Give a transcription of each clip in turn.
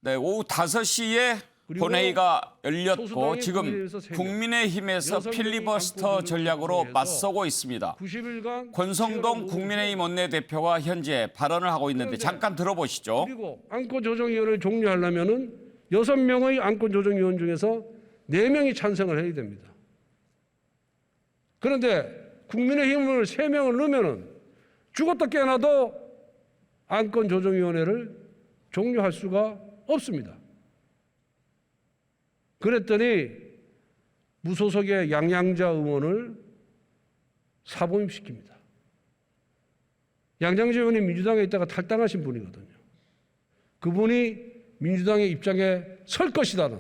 네, 오후 5시에 본회의가 열렸고 지금 국민의힘에서 필리버스터 전략으로 맞서고 있습니다. 권성동 국민의힘 원내대표가 현재 발언을 하고 있는데 잠깐 들어보시죠. 그리고 안건조정위원회를 종료하려면은 6명의 안건조정위원 중에서 4명이 찬성을 해야 됩니다. 그런데 국민의힘을 3명을 넣으면은 죽었다 깨어나도 안건조정위원회를 종료할 수가 없습니다. 그랬더니 무소속의 양양자 의원을 사보임시킵니다. 양양자 의원이 민주당에 있다가 탈당하신 분이거든요. 그분이 민주당의 입장에 설 것이라는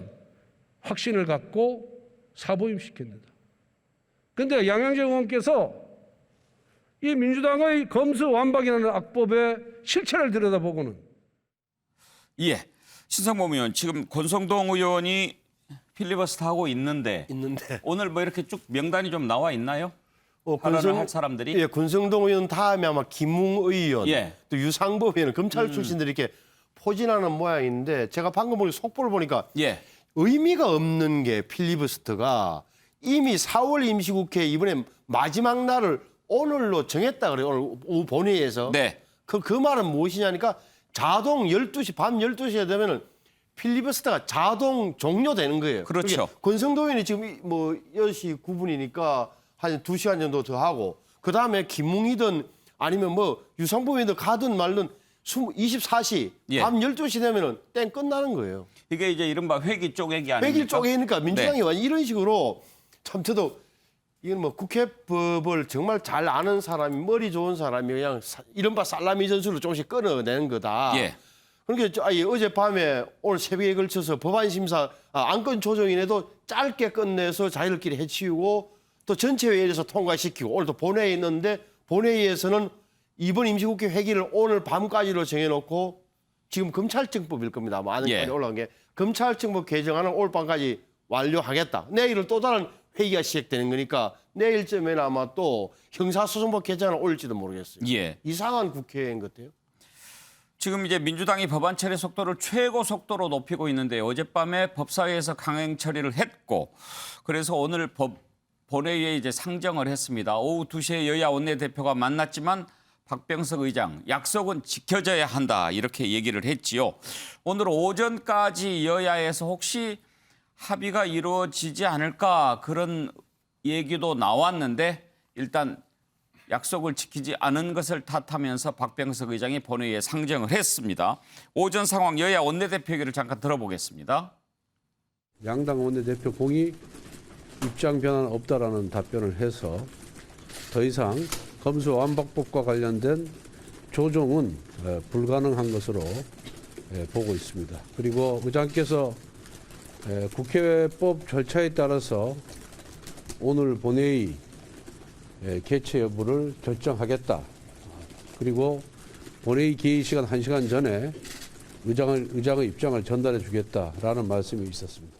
확신을 갖고 사보임시켰습니다. 그런데 양양자 의원께서 이 민주당의 검수완박이라는 악법의 실체를 들여다보고는 예, 신성범 의원 지금 권성동 의원이 필리버스터 하고 있는데 오늘 뭐 이렇게 쭉 명단이 좀 나와 있나요? 발언을 할 사람들이? 예, 권성동 의원 다음에 아마 김웅 의원, 예. 또 유상범 의원, 검찰 출신들이 이렇게 포진하는 모양인데 제가 방금 보니 속보를 보니까 예. 의미가 없는 게 필리버스터가 이미 4월 임시국회 이번에 마지막 날을 오늘로 정했다 그래요. 오늘 오후 본회의에서. 네. 그 말은 무엇이냐니까 자동 12시, 밤 12시에 되면은 필리버스터가 자동 종료되는 거예요. 그렇죠. 그러니까 권성동 의원이 지금 뭐 10시 9분이니까 한 2시간 정도 더 하고 그다음에 김웅이든 아니면 뭐 유상범 의원도 가든 말든 24시, 예. 밤 12시 되면은 땡 끝나는 거예요. 이게 이제 이른바 회기 쪼개기 아닙니까? 회기 쪼개니까 민주당이 네. 완전 이런 식으로 참 저도 이건 뭐 국회법을 정말 잘 아는 사람이 머리 좋은 사람이 그냥 이른바 살라미 전술로 조금씩 끊어내는 거다. 예. 그러니까 어젯밤에 오늘 새벽에 걸쳐서 법안 심사 안건 조정인에도 짧게 끝내서 자기들끼리 해치우고 또 전체 회의에서 통과시키고 오늘도 본회의에 있는데 본회의에서는 이번 임시국회 회기를 오늘 밤까지로 정해놓고 지금 검찰청법일 겁니다. 많은 예. 건이 올라온 게 검찰청법 개정안은 오늘 밤까지 완료하겠다. 내일은 또 다른 회의가 시작되는 거니까 내일쯤에는 아마 또 형사소송법 개정안을 올릴지도 모르겠어요. 예. 이상한 국회인 것 같아요. 지금 이제 민주당이 법안 처리 속도를 최고 속도로 높이고 있는데 어젯밤에 법사위에서 강행 처리를 했고 그래서 오늘 본회의에 이제 상정을 했습니다. 오후 2시에 여야 원내대표가 만났지만 박병석 의장 약속은 지켜져야 한다 이렇게 얘기를 했지요. 오늘 오전까지 여야에서 혹시 합의가 이루어지지 않을까 그런 얘기도 나왔는데 일단 약속을 지키지 않은 것을 탓하면서 박병석 의장이 본회의에 상정을 했습니다. 오전 상황 여야 원내대표 얘기를 잠깐 들어보겠습니다. 양당 원내대표 공이 입장 변화는 없다라는 답변을 해서 더 이상 검수완박법과 관련된 조정은 불가능한 것으로 보고 있습니다. 그리고 의장께서 국회법 절차에 따라서 오늘 본회의 개최 여부를 결정하겠다. 그리고 본회의 개의 시간 1시간 전에 의장의 입장을 전달해 주겠다라는 말씀이 있었습니다.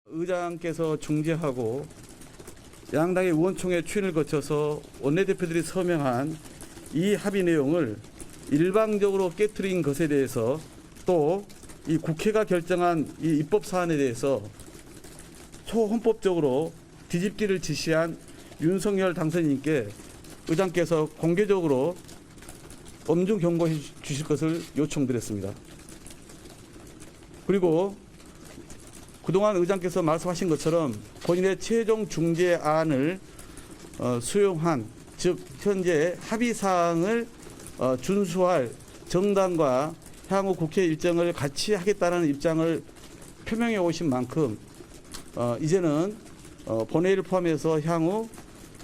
의장께서 중재하고 양당의 의원총회 추인을 거쳐서 원내대표들이 서명한 이 합의 내용을 일방적으로 깨트린 것에 대해서 또 이 국회가 결정한 이 입법 사안에 대해서 초헌법적으로 뒤집기를 지시한 윤석열 당선인께 의장께서 공개적으로 엄중 경고해 주실 것을 요청드렸습니다. 그리고 그동안 의장께서 말씀하신 것처럼 본인의 최종 중재안을 수용한 즉 현재 합의사항을 준수할 정당과 향후 국회 일정을 같이 하겠다는 입장을 표명해 오신 만큼 이제는 본회의를 포함해서 향후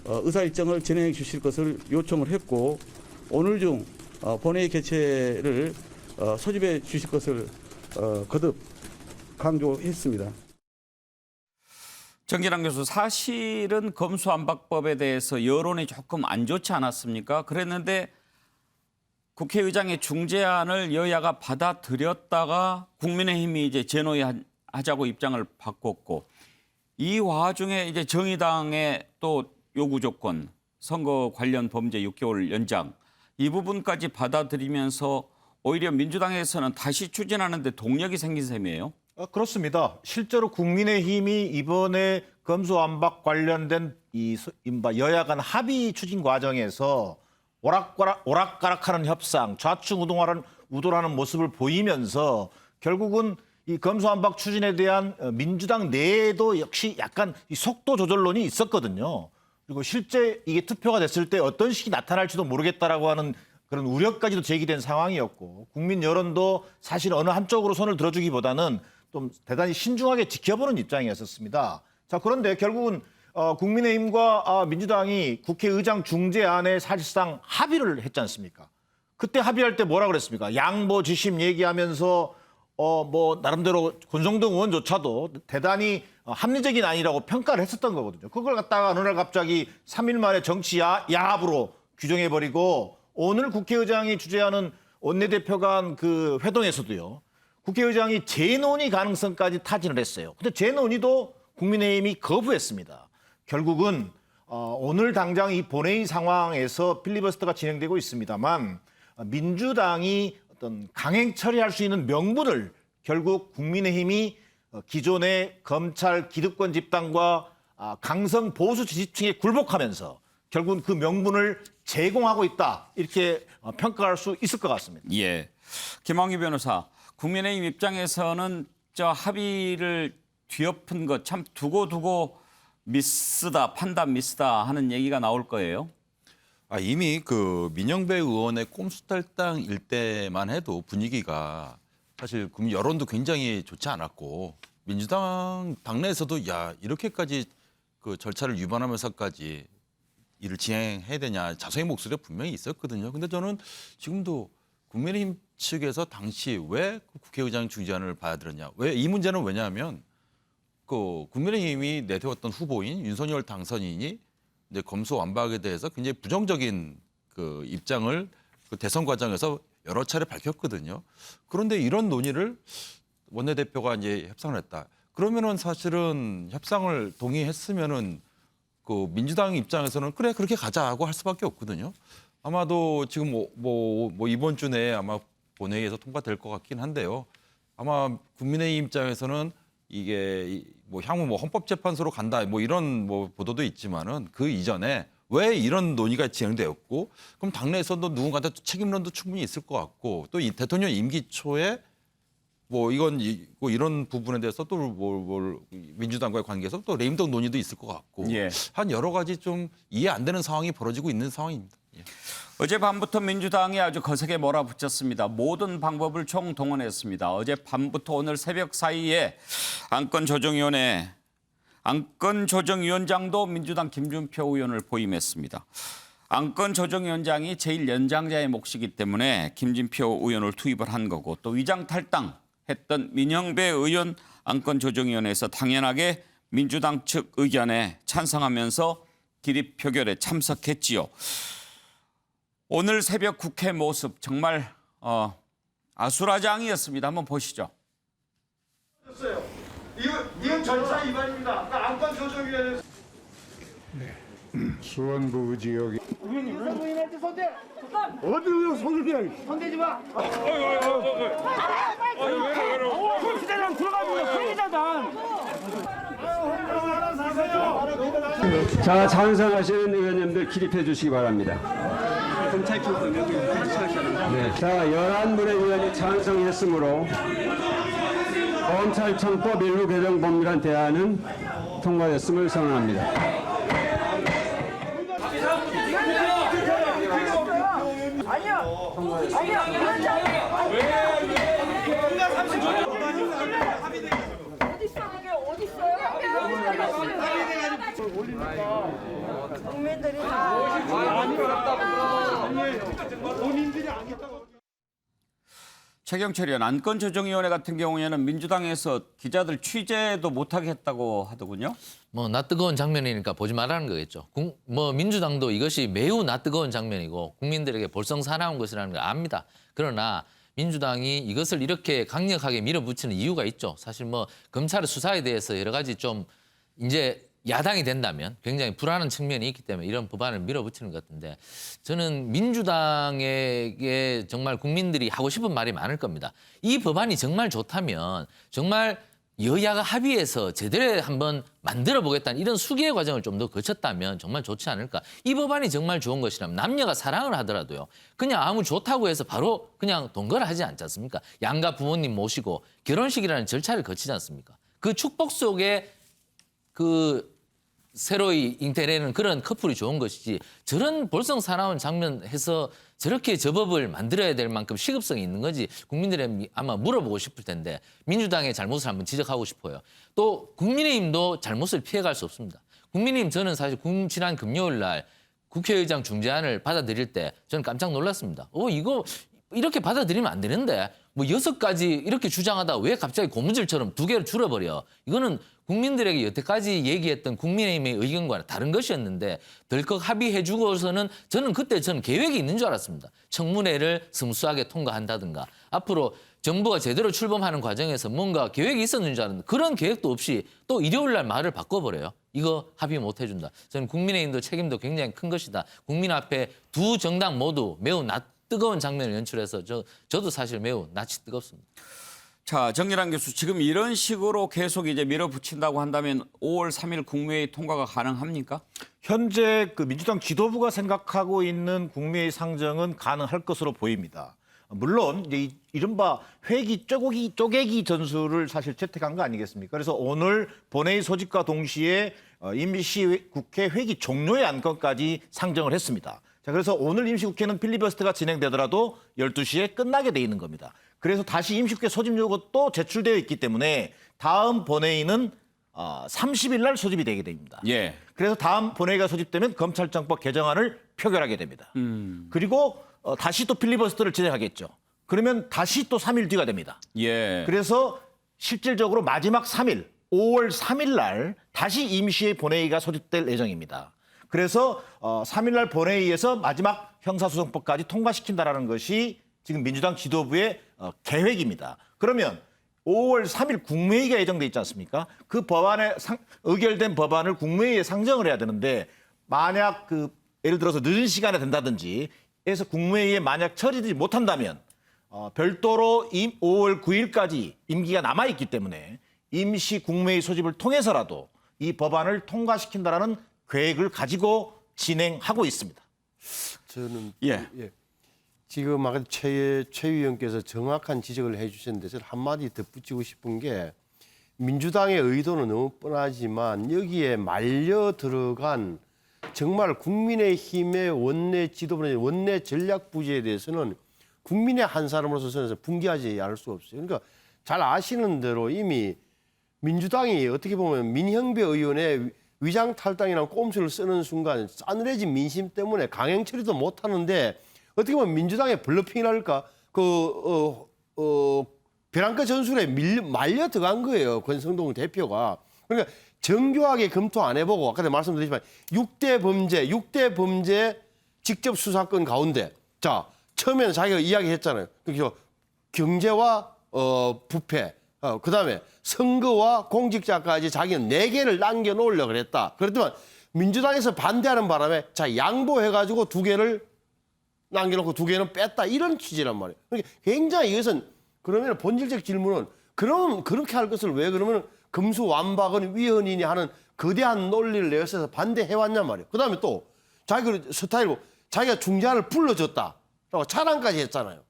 의사 일정을 진행해 주실 것을 요청을 했고 오늘 중 본회의 개최를 소집해 주실 것을 거듭 강조했습니다. 정진환 교수, 사실은 검수완박법에 대해서 여론이 조금 안 좋지 않았습니까? 그랬는데 국회의장의 중재안을 여야가 받아들였다가 국민의힘이 이제 재논의하자고 입장을 바꿨고 이 와중에 이제 정의당의 또 요구 조건, 선거 관련 범죄 6개월 연장 이 부분까지 받아들이면서 오히려 민주당에서는 다시 추진하는데 동력이 생긴 셈이에요. 그렇습니다. 실제로 국민의힘이 이번에 검수완박 관련된 이른바 여야 간 합의 추진 과정에서 오락가락하는 협상, 좌충우돌하는 모습을 보이면서 결국은 이 검수완박 추진에 대한 민주당 내에도 역시 약간 이 속도 조절론이 있었거든요. 그리고 실제 이게 투표가 됐을 때 어떤 식이 나타날지도 모르겠다라고 하는 그런 우려까지도 제기된 상황이었고 국민 여론도 사실 어느 한쪽으로 손을 들어주기보다는 좀 대단히 신중하게 지켜보는 입장이었습니다. 자, 그런데 결국은 국민의힘과 민주당이 국회의장 중재안에 사실상 합의를 했지 않습니까? 그때 합의할 때 뭐라 그랬습니까? 양보지심 얘기하면서 뭐 나름대로 권성동 의원조차도 대단히 합리적인 안이라고 평가를 했었던 거거든요. 그걸 갖다가 어느 날 갑자기 3일 만에 정치 야합으로 규정해버리고 오늘 국회의장이 주재하는 원내대표 간 그 회동에서도요. 국회의장이 재논의 가능성까지 타진을 했어요. 근데 재논의도 국민의힘이 거부했습니다. 결국은 오늘 당장 이 본회의 상황에서 필리버스터가 진행되고 있습니다만 민주당이 어떤 강행 처리할 수 있는 명분을 결국 국민의힘이 기존의 검찰 기득권 집단과 강성 보수 지지층에 굴복하면서 결국은 그 명분을 제공하고 있다 이렇게 평가할 수 있을 것 같습니다. 예, 김학의 변호사, 국민의힘 입장에서는 저 합의를 뒤엎은 것 참 두고두고 미스다, 판단 미스다 하는 얘기가 나올 거예요. 이미 그 민영배 의원의 꼼수탈당 일때만 해도 분위기가 사실 여론도 굉장히 좋지 않았고 민주당 당내에서도 야 이렇게까지 그 절차를 위반하면서까지 일을 진행해야 되냐 자성의 목소리가 분명히 있었거든요. 근데 저는 지금도 국민의힘 측에서 당시 왜 국회의장 중재안을 받아들였냐. 왜 이 문제는 왜냐하면 그 국민의힘이 내세웠던 후보인 윤석열 당선인이 이제 검수완박에 대해서 굉장히 부정적인 그 입장을 그 대선 과정에서 여러 차례 밝혔거든요. 그런데 이런 논의를 원내대표가 이제 협상을 했다. 그러면은 사실은 협상을 동의했으면은 그 민주당 입장에서는 그래 그렇게 가자고 할 수밖에 없거든요. 아마도 지금 뭐 이번 주 내에 아마 본회의에서 통과될 것 같긴 한데요. 아마 국민의힘 입장에서는 이게 뭐 향후 뭐 헌법재판소로 간다 뭐 이런 뭐 보도도 있지만은 그 이전에 왜 이런 논의가 진행되었고 그럼 당내에서도 누군가한테 책임론도 충분히 있을 것 같고 또 이 대통령 임기 초에 뭐 이런 부분에 대해서 또 민주당과의 관계에서 또 레임덕 논의도 있을 것 같고 예. 한 여러 가지 좀 이해 안 되는 상황이 벌어지고 있는 상황입니다. 예. 어젯밤부터 민주당이 아주 거세게 몰아붙였습니다. 모든 방법을 총동원했습니다. 어젯밤부터 오늘 새벽 사이에 안건조정위원장도 민주당 김준표 의원을 보임했습니다. 안건조정위원장이 제1연장자의 몫이기 때문에 김진표 의원을 투입을 한 거고 또 위장 탈당했던 민영배 의원 안건조정위원회에서 당연하게 민주당 측 의견에 찬성하면서 기립 표결에 참석했지요. 오늘 새벽 국회 모습 정말 아수라장이었습니다. 한번 보시죠. 이건 절차 위반입니다. 안건조정위원회 수원부 지역에 의원님한테 손대. 어디 의원 손을 대? 손대지 마. 시대장 들어가면 피해자다. 자, 찬성하시는 의원님들 기립해 주시기 바랍니다. 네, 자, 11분의 의원이 찬성했으므로 검찰청법 일부 개정 법률안 대안은 통과됐음을 선언합니다. 국민들이 다 최경철 의원, 안건조정위원회 같은 경우에는 민주당에서 기자들 취재도 못하게 했다고 하더군요. 뭐 낯뜨거운 장면이니까 보지 말라는 거겠죠. 뭐 민주당도 이것이 매우 낯뜨거운 장면이고 국민들에게 볼썽사나운 것이라는 걸 압니다. 그러나 민주당이 이것을 이렇게 강력하게 밀어붙이는 이유가 있죠. 사실 뭐 검찰의 수사에 대해서 여러 가지 좀 이제 야당이 된다면 굉장히 불안한 측면이 있기 때문에 이런 법안을 밀어붙이는 것 같은데 저는 민주당에게 정말 국민들이 하고 싶은 말이 많을 겁니다. 이 법안이 정말 좋다면 정말 여야가 합의해서 제대로 한번 만들어 보겠다는 이런 수기의 과정을 좀 더 거쳤다면 정말 좋지 않을까. 이 법안이 정말 좋은 것이라면 남녀가 사랑을 하더라도요. 그냥 아무 좋다고 해서 바로 그냥 동거를 하지 않지 않습니까? 양가 부모님 모시고 결혼식이라는 절차를 거치지 않습니까? 그 축복 속에 그 새로이 잉태되는 그런 커플이 좋은 것이지 저런 볼썽사나운 장면 해서 저렇게 저 법을 만들어야 될 만큼 시급성이 있는 건지 국민들이 아마 물어보고 싶을 텐데 민주당의 잘못을 한번 지적하고 싶어요. 또 국민의힘도 잘못을 피해갈 수 없습니다. 국민의힘 저는 사실 지난 금요일 날 국회의장 중재안을 받아들일 때 저는 깜짝 놀랐습니다. 이거 이렇게 받아들이면 안 되는데 뭐 6가지 이렇게 주장하다 왜 갑자기 고무줄처럼 2개를 줄여버려. 이거는 국민들에게 여태까지 얘기했던 국민의힘의 의견과는 다른 것이었는데 덜컥 합의해주고서는 저는 계획이 있는 줄 알았습니다. 청문회를 스무스하게 통과한다든가 앞으로 정부가 제대로 출범하는 과정에서 뭔가 계획이 있었는 줄 알았는데 그런 계획도 없이 또 일요일 날 말을 바꿔버려요. 이거 합의 못 해준다. 저는 국민의힘도 책임도 굉장히 큰 것이다. 국민 앞에 두 정당 모두 매우 뜨거운 장면을 연출해서 저도 사실 매우 낯이 뜨겁습니다. 자, 정진환 교수, 지금 이런 식으로 계속 이제 밀어붙인다고 한다면 5월 3일 국무회의 통과가 가능합니까? 현재 그 민주당 지도부가 생각하고 있는 국무회의 상정은 가능할 것으로 보입니다. 물론 이제 이른바 회기 쪼개기 전술을 사실 채택한 거 아니겠습니까? 그래서 오늘 본회의 소집과 동시에 임시국회 회기 종료의 안건까지 상정을 했습니다. 자, 그래서 오늘 임시국회는 필리버스터가 진행되더라도 12시에 끝나게 돼 있는 겁니다. 그래서 다시 임시국회 소집 요구 또 제출되어 있기 때문에 다음 본회의는 30일 날 소집이 되게 됩니다. 예. 그래서 다음 본회의가 소집되면 검찰청법 개정안을 표결하게 됩니다. 그리고 다시 또 필리버스터를 진행하겠죠. 그러면 다시 또 3일 뒤가 됩니다. 예. 그래서 실질적으로 마지막 3일, 5월 3일 날 다시 임시의 본회의가 소집될 예정입니다. 그래서 3일 날 본회의에서 마지막 형사소송법까지 통과시킨다라는 것이 지금 민주당 지도부의 계획입니다. 그러면 5월 3일 국무회의가 예정돼 있지 않습니까? 그 법안에 의결된 법안을 국무회의에 상정을 해야 되는데 만약 예를 들어서 늦은 시간에 된다든지 해서 국무회의에 만약 처리되지 못한다면 별도로 5월 9일까지 임기가 남아있기 때문에 임시 국무회의 소집을 통해서라도 이 법안을 통과시킨다라는 계획을 가지고 진행하고 있습니다. 저는 예. 지금 아까 최 의원께서 정확한 지적을 해주셨는데 저는 한마디 덧붙이고 싶은 게 민주당의 의도는 너무 뻔하지만 여기에 말려 들어간 정말 국민의힘의 원내 지도부나 원내 전략 부지에 대해서는 국민의 한 사람으로서 저는 분개하지 않을 수 없어요. 그러니까 잘 아시는 대로 이미 민주당이 어떻게 보면 민형배 의원의 위장 탈당이라는 꼼수를 쓰는 순간 싸늘해진 민심 때문에 강행 처리도 못 하는데 어떻게 보면 민주당의 블러핑이랄까 벼랑끝 전술에 말려 들어간 거예요. 권성동 대표가. 그러니까 정교하게 검토 안 해보고 아까 말씀드렸지만 6대 범죄 직접 수사권 가운데 자 처음에는 자기가 이야기했잖아요. 그래서 경제와 부패 그다음에 선거와 공직자까지 자기는 4개를 남겨놓으려고 그랬다. 그랬더니 민주당에서 반대하는 바람에 자 양보해가지고 2개를 남겨놓고 2개는 뺐다. 이런 취지란 말이에요. 그러니까 굉장히 이것은 그러면 본질적 질문은 그럼 그렇게 할 것을 왜 그러면 금수완박은 위헌이니 하는 거대한 논리를 내세워서 반대해왔냔 말이에요. 그다음에 또 자기 스타일로 자기가 중재안을 불러줬다. 차량까지 했잖아요.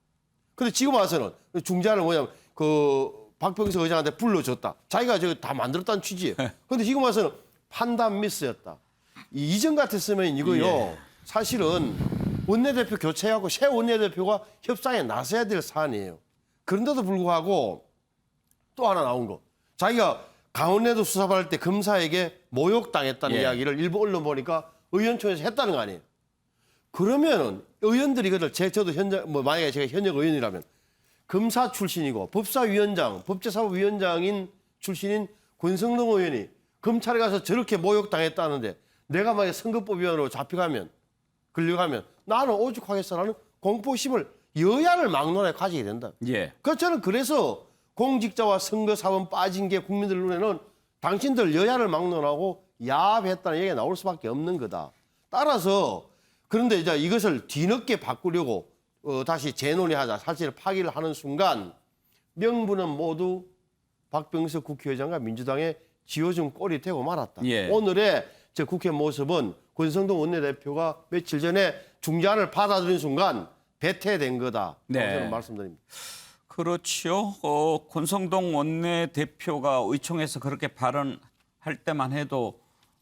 근데 지금 와서는 중재안을 뭐냐면 박병석 의장한테 불러줬다. 자기가 저거 다 만들었다는 취지예요. 근데 지금 와서는 판단 미스였다. 이전 같았으면 이거요. 예. 사실은 원내대표 교체하고 새 원내대표가 협상에 나서야 될 사안이에요. 그런데도 불구하고 또 하나 나온 거. 자기가 강원내도 수사받을 때 검사에게 모욕당했다는 예. 이야기를 일부 언론 보니까 의원총회에서 했다는 거 아니에요. 그러면은 의원들이 저도 현장 만약에 제가 현역 의원이라면 검사 출신이고 법사위원장, 법제사법위원장인 출신인 권성동 의원이 검찰에 가서 저렇게 모욕당했다는데 내가 만약에 선거법위원으로 잡혀가면 걸려가면 나는 오죽하겠어라는 공포심을 여야를 막론하게 가지게 된다. 예. 저는 그래서 공직자와 선거사원 빠진 게 국민들 눈에는 당신들 여야를 막론하고 야합했다는 얘기가 나올 수밖에 없는 거다. 따라서 그런데 이제 이것을 뒤늦게 바꾸려고 다시 재논의하자, 사실 파기를 하는 순간 명분은 모두 박병석 국회의장과 민주당에 쥐어준 꼴이 되고 말았다. 예. 오늘의 저 국회 모습은 권성동 원내대표가 며칠 전에 중재안을 받아들인 순간 배태된 거다. 네. 저는 말씀드립니다. 그렇죠. 권성동 원내대표가 의총에서 그렇게 발언할 때만 해도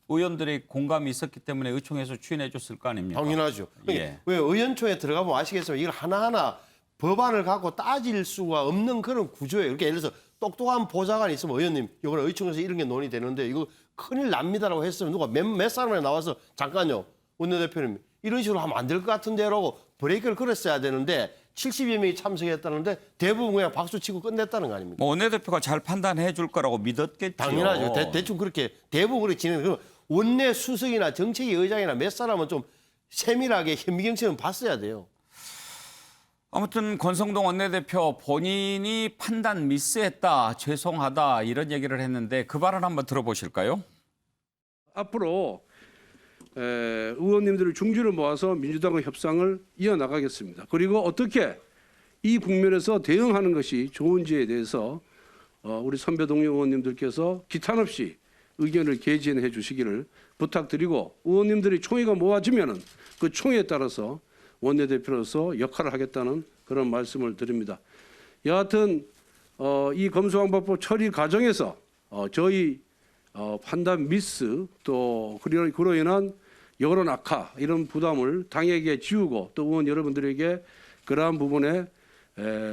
의원들의 공감이 있었기 때문에 의총에서 추인해 줬을 거 아닙니까? 당연하죠. 예. 왜 의원총회 들어가보면 아시겠지만 이걸 하나하나 법안을 갖고 따질 수가 없는 그런 구조예요. 그러니까 예를 들어서 똑똑한 보좌관이 있으면 의원님, 이번에 의총에서 이런 게 논의되는데 이거 큰일 납니다라고 했으면 누가 몇 사람이 나와서 잠깐요, 원내대표님 이런 식으로 하면 안 될 것 같은데라고 브레이크를 걸었어야 되는데 70여 명이 참석했다는데 대부분 그냥 박수 치고 끝냈다는 거 아닙니까? 뭐 원내대표가 잘 판단해 줄 거라고 믿었겠죠. 당연하죠. 대충 그렇게 대부분 그렇게 진행. 원내 수석이나 정책위 의장이나 몇 사람은 좀 세밀하게 현미경처럼 봤어야 돼요. 아무튼 권성동 원내대표 본인이 판단 미스했다, 죄송하다 이런 얘기를 했는데 그 발언 한번 들어보실까요? 앞으로 의원님들의 중지를 모아서 민주당과 협상을 이어나가겠습니다. 그리고 어떻게 이 국면에서 대응하는 것이 좋은지에 대해서 우리 선배 동료 의원님들께서 기탄 없이 의견을 개진해 주시기를 부탁드리고, 의원님들이 총회가 모아지면은 그 총회에 따라서 원내대표로서 역할을 하겠다는 그런 말씀을 드립니다. 여하튼 이 검수완박법 처리 과정에서 저희 판단 미스, 또 그로 인한 여론 악화, 이런 부담을 당에게 지우고 또 의원 여러분들에게 그러한 부분에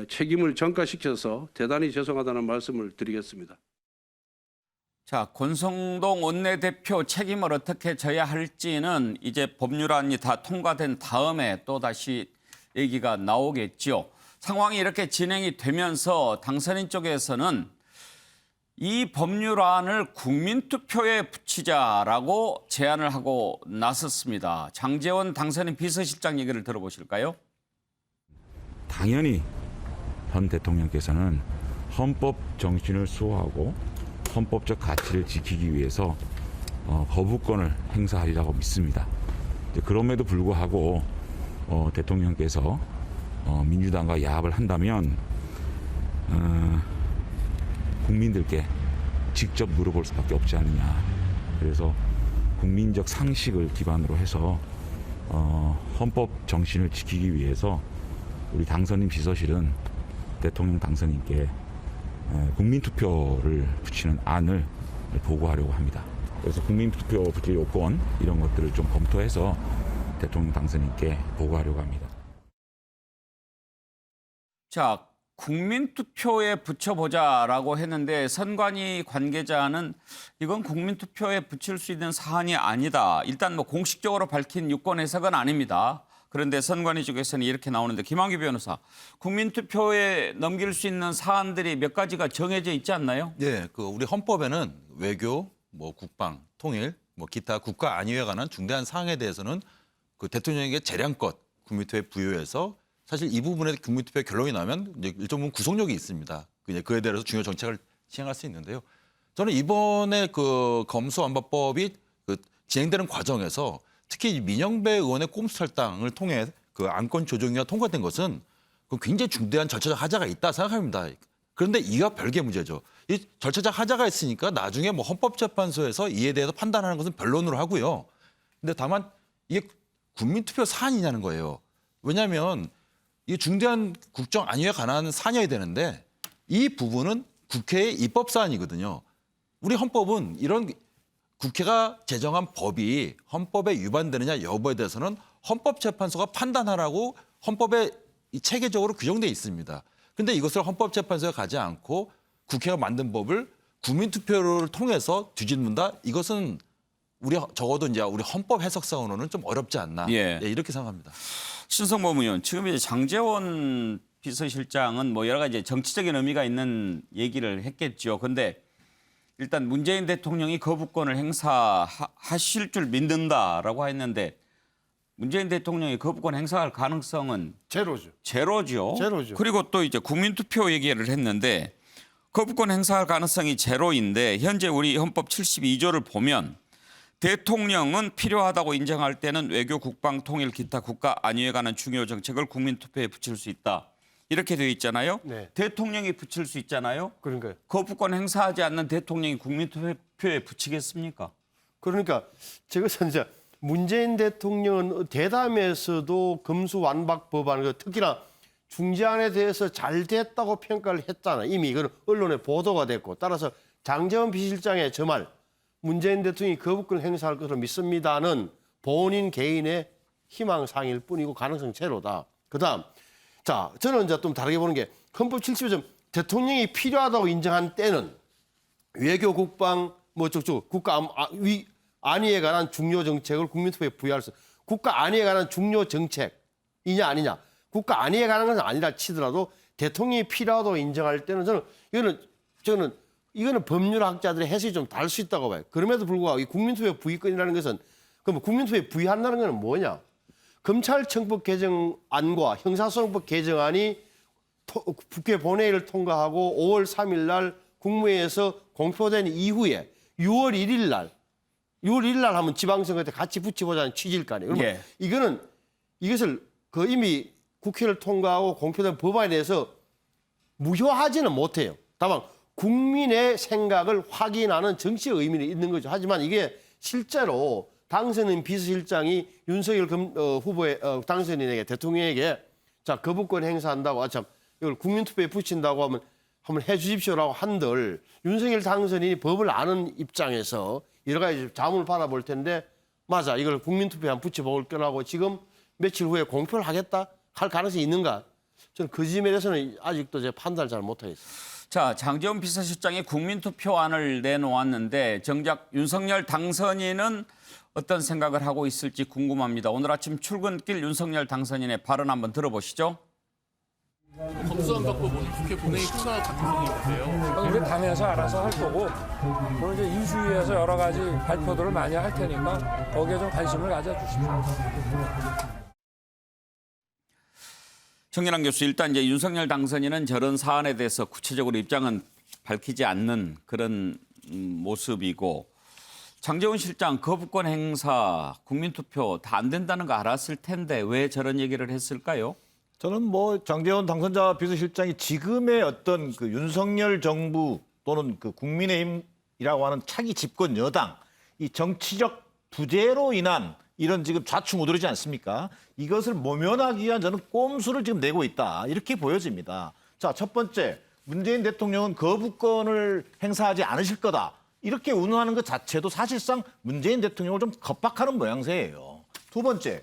책임을 전가시켜서 대단히 죄송하다는 말씀을 드리겠습니다. 자, 권성동 원내대표 책임을 어떻게 져야 할지는 이제 법률안이 다 통과된 다음에 또 다시 얘기가 나오겠죠. 상황이 이렇게 진행이 되면서 당선인 쪽에서는 이 법률안을 국민투표에 붙이자라고 제안을 하고 나섰습니다. 장제원 당선인 비서실장 얘기를 들어보실까요? 당연히 현 대통령께서는 헌법 정신을 수호하고 헌법적 가치를 지키기 위해서 거부권을 행사하리라고 믿습니다. 그럼에도 불구하고 대통령께서 민주당과 야합을 한다면 국민들께 직접 물어볼 수밖에 없지 않느냐. 그래서 국민적 상식을 기반으로 해서 헌법 정신을 지키기 위해서 우리 당선인 비서실은 대통령 당선인께 국민투표를 붙이는 안을 보고하려고 합니다. 그래서 국민투표 붙일 요건 이런 것들을 좀 검토해서 대통령 당선인께 보고하려고 합니다. 자, 국민투표에 붙여보자라고 했는데 선관위 관계자는 이건 국민투표에 붙일 수 있는 사안이 아니다. 일단 뭐 공식적으로 밝힌 유권 해석은 아닙니다. 그런데 선관위 쪽에서는 이렇게 나오는데, 김한규 변호사, 국민투표에 넘길 수 있는 사안들이 몇 가지가 정해져 있지 않나요? 예, 그 우리 헌법에는 외교, 뭐 국방, 통일, 뭐 기타 국가 안위에 관한 중대한 사항에 대해서는 그 대통령에게 재량껏 국민투표에 부여해서 사실 이 부분에 국민투표 결론이 나면 이제 일정 부분 구속력이 있습니다. 그에 대해서 중요 정책을 시행할 수 있는데요. 저는 이번에 그 검수완박법이 그 진행되는 과정에서 특히 민영배 의원의 꼼수 탈당을 통해 그 안건 조정위가 통과된 것은 그 굉장히 중대한 절차적 하자가 있다 생각합니다. 그런데 이와 별개 문제죠. 이 절차적 하자가 있으니까 나중에 뭐 헌법재판소에서 이에 대해서 판단하는 것은 변론으로 하고요. 근데 다만 이게 국민투표 사안이냐는 거예요. 왜냐하면 이 중대한 국정 안위에 관한 사안이어야 되는데 이 부분은 국회의 입법 사안이거든요. 우리 헌법은 이런 국회가 제정한 법이 헌법에 위반되느냐 여부에 대해서는 헌법재판소가 판단하라고 헌법에 체계적으로 규정돼 있습니다. 그런데 이것을 헌법재판소에 가지 않고 국회가 만든 법을 국민투표를 통해서 뒤집는다? 이것은 적어도 이제 우리 헌법 해석상으로는 좀 어렵지 않나. 예. 예, 이렇게 생각합니다. 신성범 의원, 지금 이제 장제원 비서실장은 뭐 여러 가지 정치적인 의미가 있는 얘기를 했겠죠. 근데 일단 문재인 대통령이 거부권을 행사하실 줄 믿는다라고 했는데 문재인 대통령이 거부권 행사할 가능성은 제로죠. 제로죠. 제로죠. 그리고 또 이제 국민투표 얘기를 했는데 거부권 행사할 가능성이 제로인데 현재 우리 헌법 72조를 보면 대통령은 필요하다고 인정할 때는 외교, 국방, 통일, 기타 국가 안위에 관한 중요 정책을 국민투표에 붙일 수 있다. 이렇게 되어 있잖아요. 네. 대통령이 붙일 수 있잖아요. 그러니까요. 거부권 행사하지 않는 대통령이 국민투표에 붙이겠습니까? 그러니까 저것은 이제 문재인 대통령은 대담에서도 검수완박 법안, 특히나 중재안에 대해서 잘 됐다고 평가를 했잖아요. 이미 이건 언론에 보도가 됐고, 따라서 장제원 비실장의 저 말, 문재인 대통령이 거부권 행사할 것으로 믿습니다는 본인 개인의 희망사항일 뿐이고 가능성 제로다. 그다음, 자, 저는 이제 좀 다르게 보는 게 헌법 70조 대통령이 필요하다고 인정한 때는 외교, 국방, 국가 안위에 관한 중요 정책을 국민투표에 부여할 수. 국가 안위에 관한 중요 정책이냐 아니냐. 국가 안위에 관한 것은 아니라 치더라도 대통령이 필요하다고 인정할 때는 저는 이거는 법률학자들의 해석이 좀 다를 수 있다고 봐요. 그럼에도 불구하고 이 국민투표 부의권이라는 것은 그럼 국민투표에 부의한다는 것은 뭐냐? 검찰청법 개정안과 형사소송법 개정안이 국회 본회의를 통과하고 5월 3일 날 국무회의에서 공표된 이후에 6월 1일 날 하면 지방선거 때 같이 붙여보자는 취지일 거 아니에요. 그러면 이것을 이미 국회를 통과하고 공표된 법안에 대해서 무효하지는 못해요. 다만 국민의 생각을 확인하는 정치 의미는 있는 거죠. 하지만 이게 실제로 당선인 비서실장이 윤석열 후보의 당선인에게 대통령에게 자 거부권 행사한다고 이걸 국민투표에 붙인다고 하면 한번 해주십시오라고 한들 윤석열 당선인이 법을 아는 입장에서 여러 가지 자문을 받아볼 텐데 맞아 이걸 국민투표에 한번 붙여볼 거라고 지금 며칠 후에 공표를 하겠다 할 가능성이 있는가? 저는 그 점에 대해서는 아직도 제 판단을 잘 못하겠습니다. 자, 장제원 비서실장이 국민투표안을 내놓았는데 정작 윤석열 당선인은 어떤 생각을 하고 있을지 궁금합니다. 오늘 아침 출근길 윤석열 당선인의 발언 한번 들어보시죠. 검수완박 법은 국회 본회의 통과 가능성이 있는데요. 우리 당에서 알아서 할 거고, 그리고 이제 인수위에서 여러 가지 발표들을 많이 할 테니까 거기에 좀 관심을 가져주십시오. 정연한 교수, 일단 이제 윤석열 당선인은 저런 사안에 대해서 구체적으로 입장은 밝히지 않는 그런 모습이고, 장제원 실장 거부권 행사, 국민투표 다 안 된다는 거 알았을 텐데 왜 저런 얘기를 했을까요? 저는 장제원 당선자 비서실장이 지금의 어떤 그 윤석열 정부 또는 그 국민의힘이라고 하는 차기 집권 여당 이 정치적 부재로 인한 이런 지금 좌충우돌이지 않습니까? 이것을 모면하기 위한 저는 꼼수를 지금 내고 있다. 이렇게 보여집니다. 자, 첫 번째, 문재인 대통령은 거부권을 행사하지 않으실 거다. 이렇게 운운하는 것 자체도 사실상 문재인 대통령을 좀 겁박하는 모양새예요. 두 번째,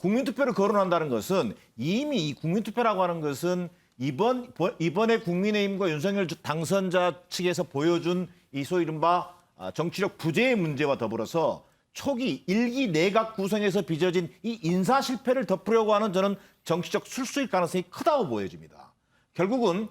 국민투표를 거론한다는 것은 이미 이 국민투표라고 하는 것은 이번에 국민의힘과 윤석열 당선자 측에서 보여준 이 소위 이른바 정치적 부재의 문제와 더불어서 초기 일기 내각 구성에서 빚어진 이 인사 실패를 덮으려고 하는 저는 정치적 술수일 가능성이 크다고 보여집니다. 결국은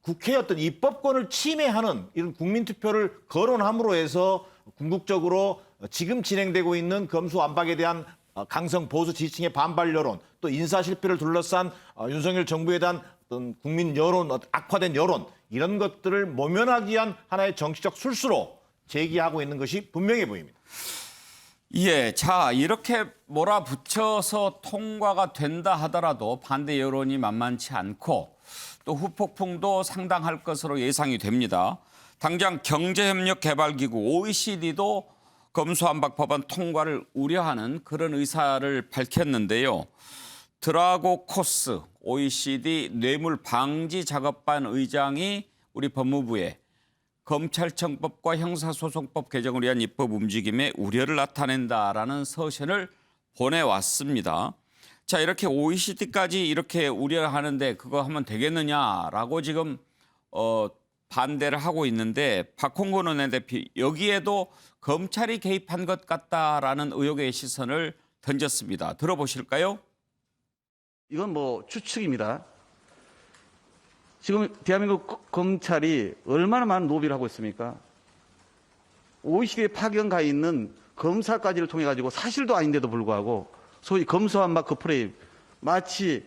국회의 어떤 입법권을 침해하는 이런 국민투표를 거론함으로 해서 궁극적으로 지금 진행되고 있는 검수완박에 대한 강성 보수 지지층의 반발 여론, 또 인사 실패를 둘러싼 윤석열 정부에 대한 어떤 국민 여론, 악화된 여론 이런 것들을 모면하기 위한 하나의 정치적 술수로 제기하고 있는 것이 분명해 보입니다. 예, 자 이렇게 몰아붙여서 통과가 된다 하더라도 반대 여론이 만만치 않고 또 후폭풍도 상당할 것으로 예상이 됩니다. 당장 경제협력개발기구 OECD도 검수완박 법안 통과를 우려하는 그런 의사를 밝혔는데요. 드라고코스 OECD 뇌물 방지 작업반 의장이 우리 법무부에 검찰청법과 형사소송법 개정을 위한 입법 움직임에 우려를 나타낸다라는 서신을 보내왔습니다. 자, 이렇게 OECD까지 이렇게 우려하는데 그거 하면 되겠느냐라고 지금 반대를 하고 있는데 박홍근 원내대표 여기에도 검찰이 개입한 것 같다라는 의혹의 시선을 던졌습니다. 들어보실까요? 이건 추측입니다. 지금 대한민국 검찰이 얼마나 많은 로비를 하고 있습니까? OECD에 파견 가 있는 검사까지를 통해 가지고 사실도 아닌데도 불구하고 소위 검수완박 그 프레임 마치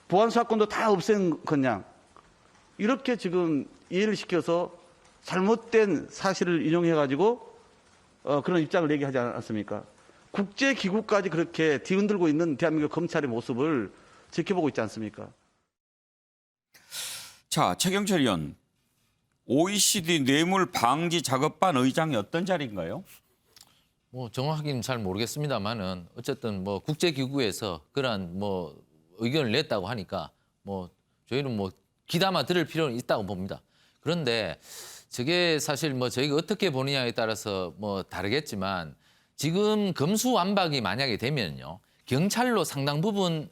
보안 사건도 다 없앤 것냥 이렇게 지금 이해를 시켜서 잘못된 사실을 인용해 가지고 그런 입장을 얘기하지 않았습니까? 국제기구까지 그렇게 뒤흔들고 있는 대한민국 검찰의 모습을 지켜보고 있지 않습니까? 자, 최경철 의원, OECD 뇌물 방지 작업반 의장이 어떤 자리인가요? 뭐 정확하게는 잘 모르겠습니다만은 어쨌든 뭐 국제기구에서 그러한 뭐 의견을 냈다고 하니까 뭐 저희는 뭐 귀담아 들을 필요는 있다고 봅니다. 그런데 저게 사실 뭐 저희가 어떻게 보느냐에 따라서 뭐 다르겠지만 지금 검수완박이 만약에 되면요. 경찰로 상당 부분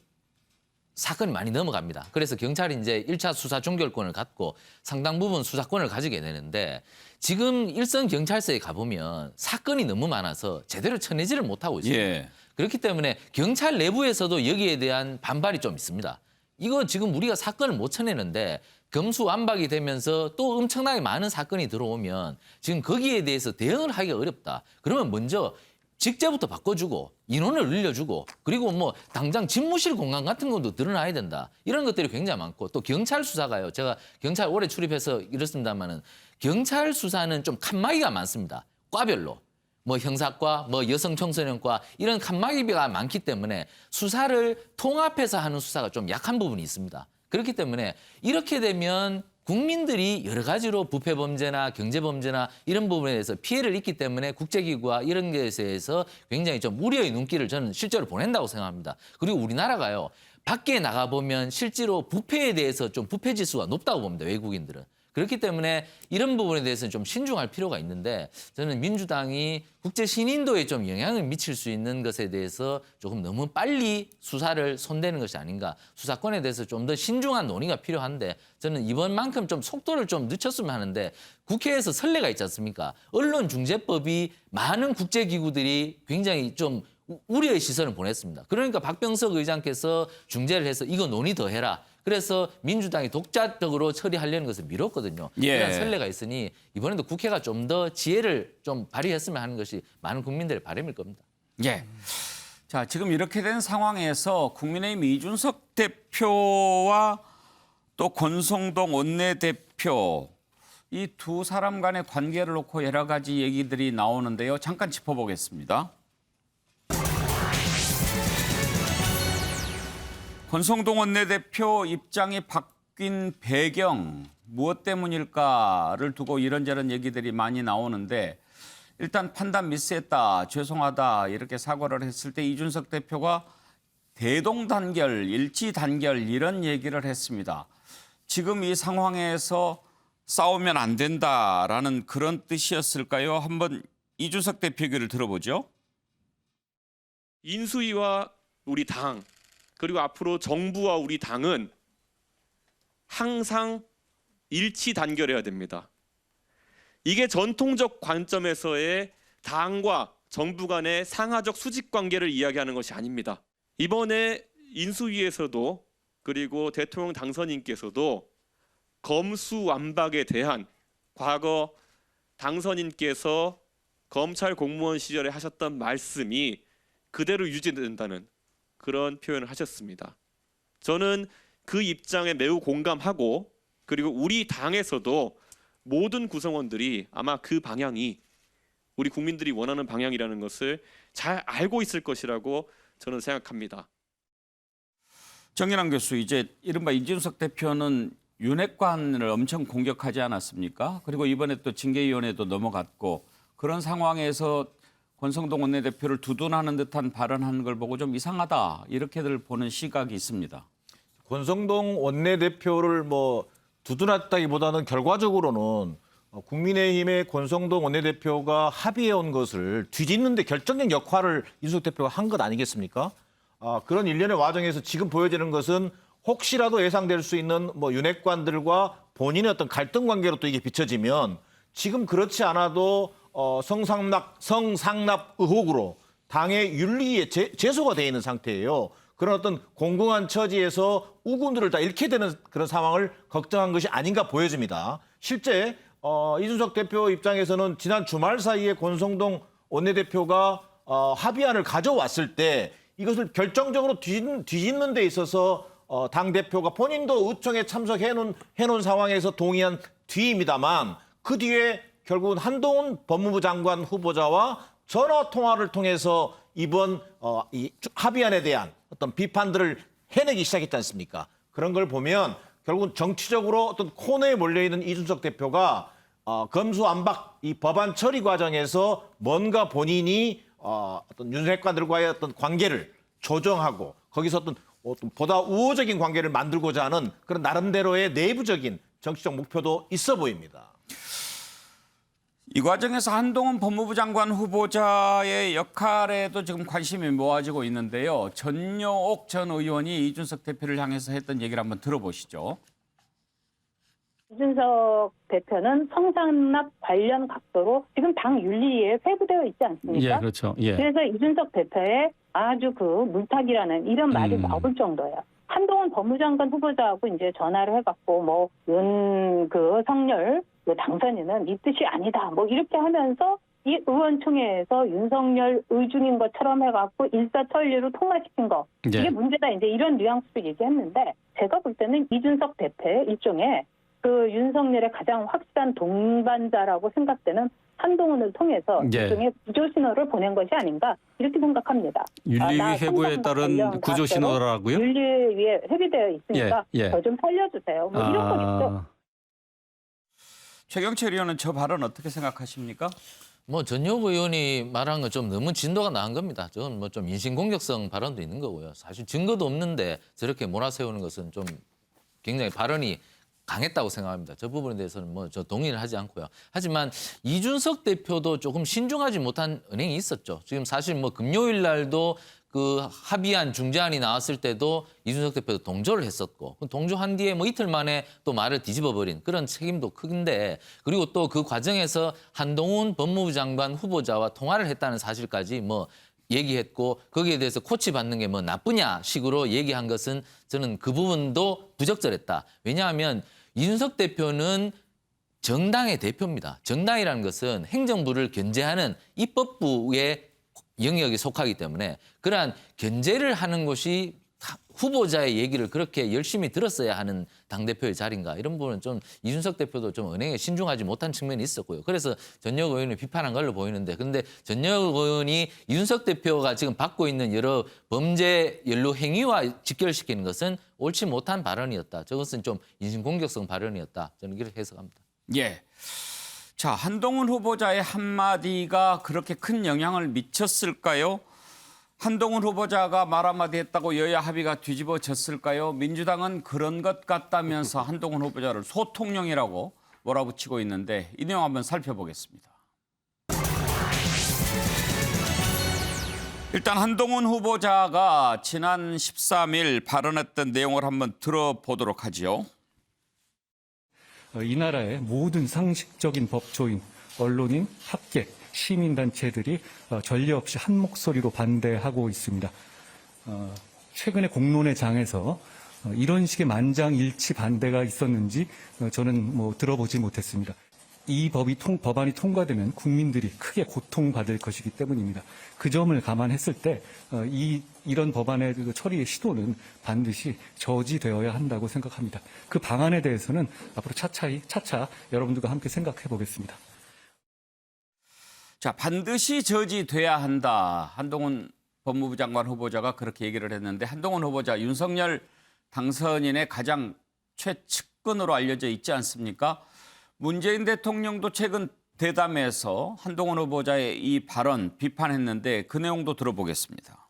사건이 많이 넘어갑니다. 그래서 경찰이 이제 1차 수사 종결권을 갖고 상당 부분 수사권을 가지게 되는데 지금 일선 경찰서에 가보면 사건이 너무 많아서 제대로 쳐내지를 못하고 있습니다. 예. 그렇기 때문에 경찰 내부에서도 여기에 대한 반발이 좀 있습니다. 이거 지금 우리가 사건을 못 쳐내는데 검수완박이 되면서 또 엄청나게 많은 사건이 들어오면 지금 거기에 대해서 대응을 하기가 어렵다. 그러면 먼저 직제부터 바꿔주고 인원을 늘려주고 그리고 뭐 당장 집무실 공간 같은 것도 드러나야 된다. 이런 것들이 굉장히 많고 또 경찰 수사가요. 제가 경찰 오래 출입해서 이렇습니다마는 경찰 수사는 좀 칸막이가 많습니다. 과별로. 뭐 형사과, 뭐 여성 청소년과 이런 칸막이가 많기 때문에 수사를 통합해서 하는 수사가 좀 약한 부분이 있습니다. 그렇기 때문에 이렇게 되면 국민들이 여러 가지로 부패 범죄나 경제 범죄나 이런 부분에 대해서 피해를 입기 때문에 국제기구와 이런 것에 대해서 굉장히 좀 우려의 눈길을 저는 실제로 보낸다고 생각합니다. 그리고 우리나라가요. 밖에 나가보면 실제로 부패에 대해서 좀 부패 지수가 높다고 봅니다. 외국인들은. 그렇기 때문에 이런 부분에 대해서는 좀 신중할 필요가 있는데 저는 민주당이 국제 신인도에 좀 영향을 미칠 수 있는 것에 대해서 조금 너무 빨리 수사를 손대는 것이 아닌가. 수사권에 대해서 좀 더 신중한 논의가 필요한데 저는 이번만큼 좀 속도를 좀 늦췄으면 하는데 국회에서 선례가 있지 않습니까? 언론중재법이 많은 국제기구들이 굉장히 좀 우려의 시선을 보냈습니다. 그러니까 박병석 의장께서 중재를 해서 이거 논의 더 해라. 그래서 민주당이 독자적으로 처리하려는 것을 미뤘거든요. 예. 이런 선례가 있으니 이번에도 국회가 좀 더 지혜를 좀 발휘했으면 하는 것이 많은 국민들의 바람일 겁니다. 예. 자, 지금 이렇게 된 상황에서 국민의힘 이준석 대표와 또 권성동 원내대표 이 두 사람 간의 관계를 놓고 여러 가지 얘기들이 나오는데요. 잠깐 짚어보겠습니다. 권성동 원내대표 입장이 바뀐 배경 무엇 때문일까를 두고 이런저런 얘기들이 많이 나오는데 일단 판단 미스했다, 죄송하다 이렇게 사과를 했을 때 이준석 대표가 대동단결, 일치단결 이런 얘기를 했습니다. 지금 이 상황에서 싸우면 안 된다라는 그런 뜻이었을까요? 한번 이준석 대표 얘기를 들어보죠. 인수위와 우리 당 그리고 앞으로 정부와 우리 당은 항상 일치 단결해야 됩니다. 이게 전통적 관점에서의 당과 정부 간의 상하적 수직 관계를 이야기하는 것이 아닙니다. 이번에 인수위에서도 그리고 대통령 당선인께서도 검수완박에 대한 과거 당선인께서 검찰 공무원 시절에 하셨던 말씀이 그대로 유지된다는 그런 표현을 하셨습니다. 저는 그 입장에 매우 공감하고 그리고 우리 당에서도 모든 구성원들이 아마 그 방향이 우리 국민들이 원하는 방향이라는 것을 잘 알고 있을 것이라고 저는 생각합니다. 정인환 교수, 이제 이른바 이준석 대표는 윤핵관을 엄청 공격하지 않았습니까? 그리고 이번에 또 징계위원회도 넘어갔고 그런 상황에서 권성동 원내대표를 두둔하는 듯한 발언하는 걸 보고 좀 이상하다 이렇게들 보는 시각이 있습니다. 권성동 원내대표를 뭐 두둔했다기보다는 결과적으로는 국민의힘의 권성동 원내대표가 합의해온 것을 뒤집는 데 결정적 역할을 이준석 대표가 한 것 아니겠습니까? 그런 일련의 과정에서 지금 보여지는 것은 혹시라도 예상될 수 있는 뭐 윤핵관들과 본인의 어떤 갈등 관계로 또 이게 비춰지면 지금 그렇지 않아도 성상납 의혹으로 당의 윤리에 제소가 돼 있는 상태예요. 그런 어떤 공공한 처지에서 우군들을 다 잃게 되는 그런 상황을 걱정한 것이 아닌가 보여집니다. 실제 이준석 대표 입장에서는 지난 주말 사이에 권성동 원내대표가 합의안을 가져왔을 때 이것을 결정적으로 뒤집는 데 있어서 당대표가 본인도 의총에 참석해 놓은 상황에서 동의한 뒤입니다만 그 뒤에 결국은 한동훈 법무부 장관 후보자와 전화 통화를 통해서 이번 이 합의안에 대한 어떤 비판들을 해내기 시작했지 않습니까? 그런 걸 보면 결국은 정치적으로 어떤 코너에 몰려있는 이준석 대표가 검수완박 이 법안 처리 과정에서 뭔가 본인이 어떤 윤핵관들과의 어떤 관계를 조정하고 거기서 어떤 보다 우호적인 관계를 만들고자 하는 그런 나름대로의 내부적인 정치적 목표도 있어 보입니다. 이 과정에서 한동훈 법무부 장관 후보자의 역할에도 지금 관심이 모아지고 있는데요. 전여옥 전 의원이 이준석 대표를 향해서 했던 얘기를 한번 들어보시죠. 이준석 대표는 성상납 관련 각도로 지금 당 윤리위에 회부되어 있지 않습니까? 예, 그렇죠. 예. 그래서 이준석 대표의 아주 그 물타기라는 이런 말이 나올 정도예요. 한동훈 법무장관 후보자하고 이제 전화를 해갖고 뭐 그 성렬 그 당선인은 이 뜻이 아니다. 뭐 이렇게 하면서 이 의원총회에서 윤석열 의중인 것처럼 해갖고 일사천리로 통과시킨 거. 예. 이게 문제다. 이제 이런 뉘앙스로 얘기했는데 제가 볼 때는 이준석 대표의 일종의 그 윤석열의 가장 확실한 동반자라고 생각되는 한동훈을 통해서 예. 일종의 구조 신호를 보낸 것이 아닌가 이렇게 생각합니다. 윤리위 회부에 따른 구조 신호라고요? 윤리위에 회비되어 있으니까 예, 예. 저 좀 살려주세요. 뭐 이런 거겠죠. 최경철 의원은 저 발언 어떻게 생각하십니까? 뭐 전여옥 의원이 말한 건 좀 너무 진도가 나은 겁니다. 저건 뭐 좀 인신공격성 발언도 있는 거고요. 사실 증거도 없는데 저렇게 몰아세우는 것은 좀 굉장히 발언이 강했다고 생각합니다. 저 부분에 대해서는 뭐 저 동의를 하지 않고요. 하지만 이준석 대표도 조금 신중하지 못한 은행이 있었죠. 지금 사실 뭐 금요일 날도 그 합의안 중재안이 나왔을 때도 이준석 대표도 동조를 했었고 동조한 뒤에 뭐 이틀 만에 또 말을 뒤집어버린 그런 책임도 큰데 그리고 또 그 과정에서 한동훈 법무부 장관 후보자와 통화를 했다는 사실까지 뭐 얘기했고 거기에 대해서 코치받는 게 뭐 나쁘냐 식으로 얘기한 것은 저는 그 부분도 부적절했다. 왜냐하면 이준석 대표는 정당의 대표입니다. 정당이라는 것은 행정부를 견제하는 입법부의 영역에 속하기 때문에 그러한 견제를 하는 것이 후보자의 얘기를 그렇게 열심히 들었어야 하는 당대표의 자리인가 이런 부분은 좀 이준석 대표도 좀 은행에 신중하지 못한 측면이 있었고요. 그래서 전여옥 의원이 비판한 걸로 보이는데 그런데 전여옥 의원이 이준석 대표가 지금 받고 있는 여러 범죄 연루 행위와 직결시키는 것은 옳지 못한 발언이었다. 저것은 좀 인신공격성 발언이었다. 저는 이렇게 해석합니다. 예. 자, 한동훈 후보자의 한마디가 그렇게 큰 영향을 미쳤을까요? 한동훈 후보자가 말 한마디 했다고 여야 합의가 뒤집어졌을까요? 민주당은 그런 것 같다면서 한동훈 후보자를 소통령이라고 몰아붙이고 있는데 이 내용 한번 살펴보겠습니다. 일단 한동훈 후보자가 지난 13일 발언했던 내용을 한번 들어보도록 하지요. 이 나라의 모든 상식적인 법조인, 언론인, 학계, 시민단체들이 전례 없이 한 목소리로 반대하고 있습니다. 최근에 공론의 장에서 이런 식의 만장일치 반대가 있었는지 저는 뭐 들어보지 못했습니다. 이 법안이 통과되면 국민들이 크게 고통받을 것이기 때문입니다. 그 점을 감안했을 때 이런 법안의 처리의 시도는 반드시 저지되어야 한다고 생각합니다. 그 방안에 대해서는 앞으로 차차 여러분들과 함께 생각해 보겠습니다. 자, 반드시 저지돼야 한다. 한동훈 법무부 장관 후보자가 그렇게 얘기를 했는데 한동훈 후보자 윤석열 당선인의 가장 최측근으로 알려져 있지 않습니까? 문재인 대통령도 최근 대담에서 한동훈 후보자의 이 발언 비판했는데 그 내용도 들어보겠습니다.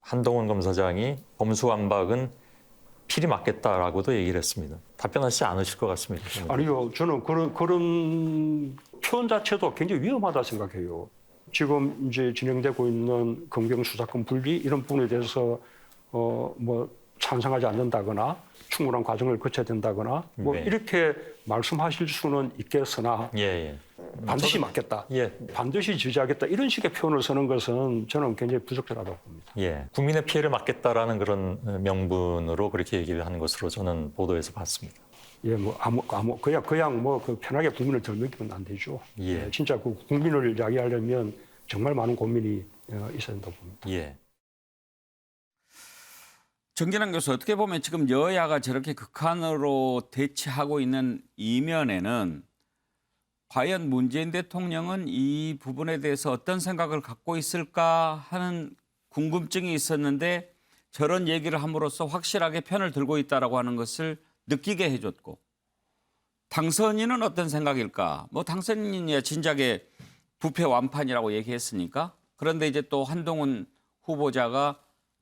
한동훈 검사장이 검수완박은 필히 맞겠다라고도 얘기를 했습니다. 답변하시지 않으실 것 같습니다. 아니요, 저는 그런 표현 자체도 굉장히 위험하다 생각해요. 지금 이제 진행되고 있는 검경 수사권 분리 이런 부분에 대해서 뭐 찬성하지 않는다거나 충분한 과정을 거쳐야 된다거나 뭐 네. 이렇게 말씀하실 수는 있겠으나 예. 반드시 맞겠다, 반드시 지지하겠다 이런 식의 표현을 쓰는 것은 저는 굉장히 부적절하다고 봅니다. 예. 국민의 피해를 막겠다라는 그런 명분으로 그렇게 얘기를 하는 것으로 저는 보도에서 봤습니다. 예, 뭐 그냥 뭐 그 편하게 국민을 들먹이면 안 되죠. 예. 진짜 그 국민을 이야기하려면 정말 많은 고민이 있어야 된다고 봅니다. 예. 정진환 교수, 어떻게 보면 지금 여야가 저렇게 극한으로 대치하고 있는 이면에는 과연 문재인 대통령은 이 부분에 대해서 어떤 생각을 갖고 있을까 하는 궁금증이 있었는데 저런 얘기를 함으로써 확실하게 편을 들고 있다라고 하는 것을 느끼게 해줬고 당선인은 어떤 생각일까? 뭐 당선인이야 진작에 부패 완판이라고 얘기했으니까. 그런데 이제 또 한동훈 후보자가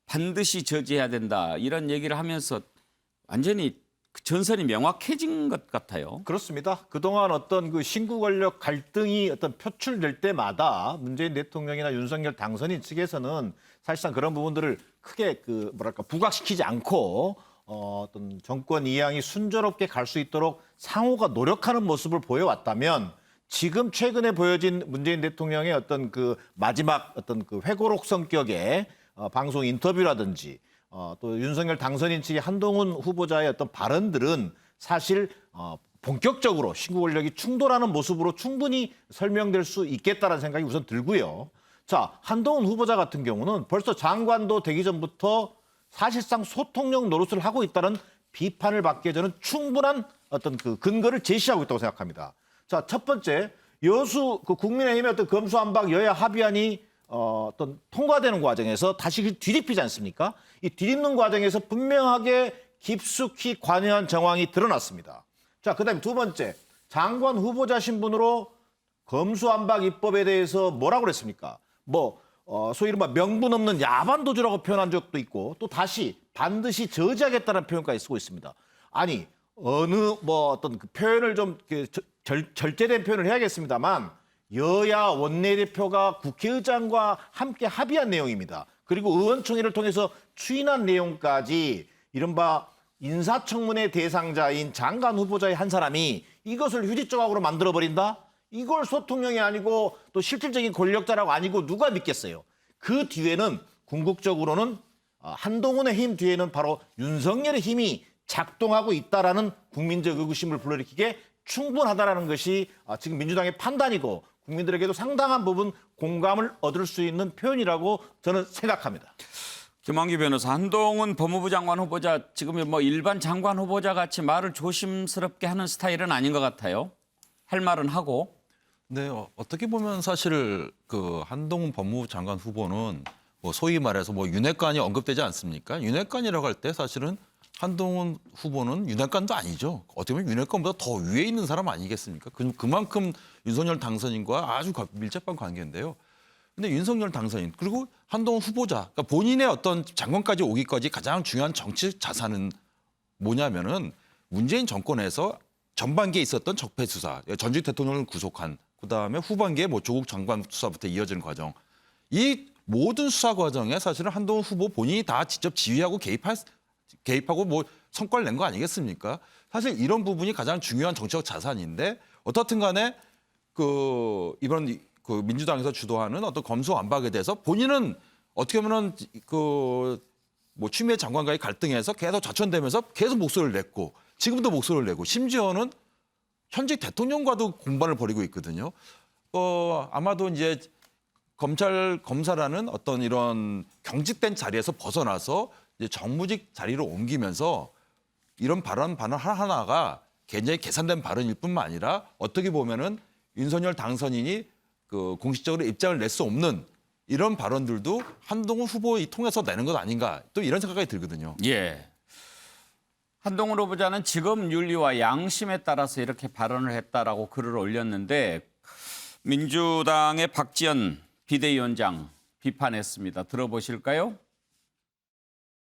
반드시 저지해야 된다 이런 얘기를 하면서 완전히 전선이 명확해진 것 같아요. 그렇습니다. 그동안 어떤 그 신구 권력 갈등이 어떤 표출될 때마다 문재인 대통령이나 윤석열 당선인 측에서는 사실상 그런 부분들을 크게 그 뭐랄까 부각시키지 않고 어떤 정권 이양이 순조롭게 갈 수 있도록 상호가 노력하는 모습을 보여왔다면 지금 최근에 보여진 문재인 대통령의 어떤 그 마지막 어떤 그 회고록 성격의 방송 인터뷰라든지 또 윤석열 당선인 측의 한동훈 후보자의 어떤 발언들은 사실 본격적으로 신구 권력이 충돌하는 모습으로 충분히 설명될 수 있겠다라는 생각이 우선 들고요. 자, 한동훈 후보자 같은 경우는 벌써 장관도 되기 전부터 사실상 소통력 노릇을 하고 있다는 비판을 받기에 저는 충분한 어떤 그 근거를 제시하고 있다고 생각합니다. 자, 첫 번째, 여수 그 국민의힘의 어떤 검수안박 여야 합의안이 어떤 통과되는 과정에서 다시 뒤집히지 않습니까? 이 뒤집는 과정에서 분명하게 깊숙이 관여한 정황이 드러났습니다. 자, 그다음에 두 번째, 장관 후보자 신분으로 검수안박 입법에 대해서 뭐라고 그랬습니까? 소위 이른바 명분 없는 야반 도주라고 표현한 적도 있고 또 다시 반드시 저지하겠다는 표현까지 쓰고 있습니다. 아니 어느 어떤 그 표현을 좀 절제된 표현을 해야겠습니다만 여야 원내대표가 국회의장과 함께 합의한 내용입니다. 그리고 의원총회를 통해서 추인한 내용까지 이른바 인사청문회 대상자인 장관 후보자의 한 사람이 이것을 휴지 조각으로 만들어버린다? 이걸 소통령이 아니고 또 실질적인 권력자라고 아니고 누가 믿겠어요? 그 뒤에는 궁극적으로는 한동훈의 힘 뒤에는 바로 윤석열의 힘이 작동하고 있다라는 국민적 의구심을 불러일으키게 충분하다라는 것이 지금 민주당의 판단이고 국민들에게도 상당한 부분 공감을 얻을 수 있는 표현이라고 저는 생각합니다. 김한규 변호사, 한동훈 법무부 장관 후보자 지금 뭐 일반 장관 후보자 같이 말을 조심스럽게 하는 스타일은 아닌 것 같아요. 할 말은 하고. 네, 어떻게 보면 사실 그 한동훈 법무부 장관 후보는 뭐 소위 말해서 뭐 윤핵관이 언급되지 않습니까? 윤핵관이라고 할 때 사실은 한동훈 후보는 윤핵관도 아니죠. 어떻게 보면 윤핵관보다 더 위에 있는 사람 아니겠습니까? 그만큼 윤석열 당선인과 아주 밀접한 관계인데요. 근데 윤석열 당선인 그리고 한동훈 후보자, 그러니까 본인의 어떤 장관까지 오기까지 가장 중요한 정치 자산은 뭐냐면은 문재인 정권에서 전반기에 있었던 적폐 수사, 전직 대통령을 구속한, 그다음에 후반기에 뭐 조국 장관 수사부터 이어지는 과정. 이 모든 수사 과정에 사실은 한동훈 후보 본인이 다 직접 지휘하고 개입하고 뭐 성과를 낸 거 아니겠습니까? 사실 이런 부분이 가장 중요한 정치적 자산인데 어떻든 간에 이번 민주당에서 주도하는 어떤 검수완박에 대해서 본인은 어떻게 보면은 추미애 장관과의 갈등에서 계속 좌천되면서 계속 목소리를 냈고 지금도 목소리를 내고 심지어는 현직 대통령과도 공방을 벌이고 있거든요. 아마도 이제 검사라는 어떤 이런 경직된 자리에서 벗어나서 이제 정무직 자리로 옮기면서 이런 발언 하나하나가 굉장히 계산된 발언일 뿐만 아니라 어떻게 보면은 윤석열 당선인이 공식적으로 입장을 낼 수 없는 이런 발언들도 한동훈 후보를 통해서 내는 것 아닌가 또 이런 생각이 들거든요. 예. 한동훈 후보자는 직업 윤리와 양심에 따라서 이렇게 발언을 했다라고 글을 올렸는데 민주당의 박지원 비대위원장 비판했습니다. 들어보실까요?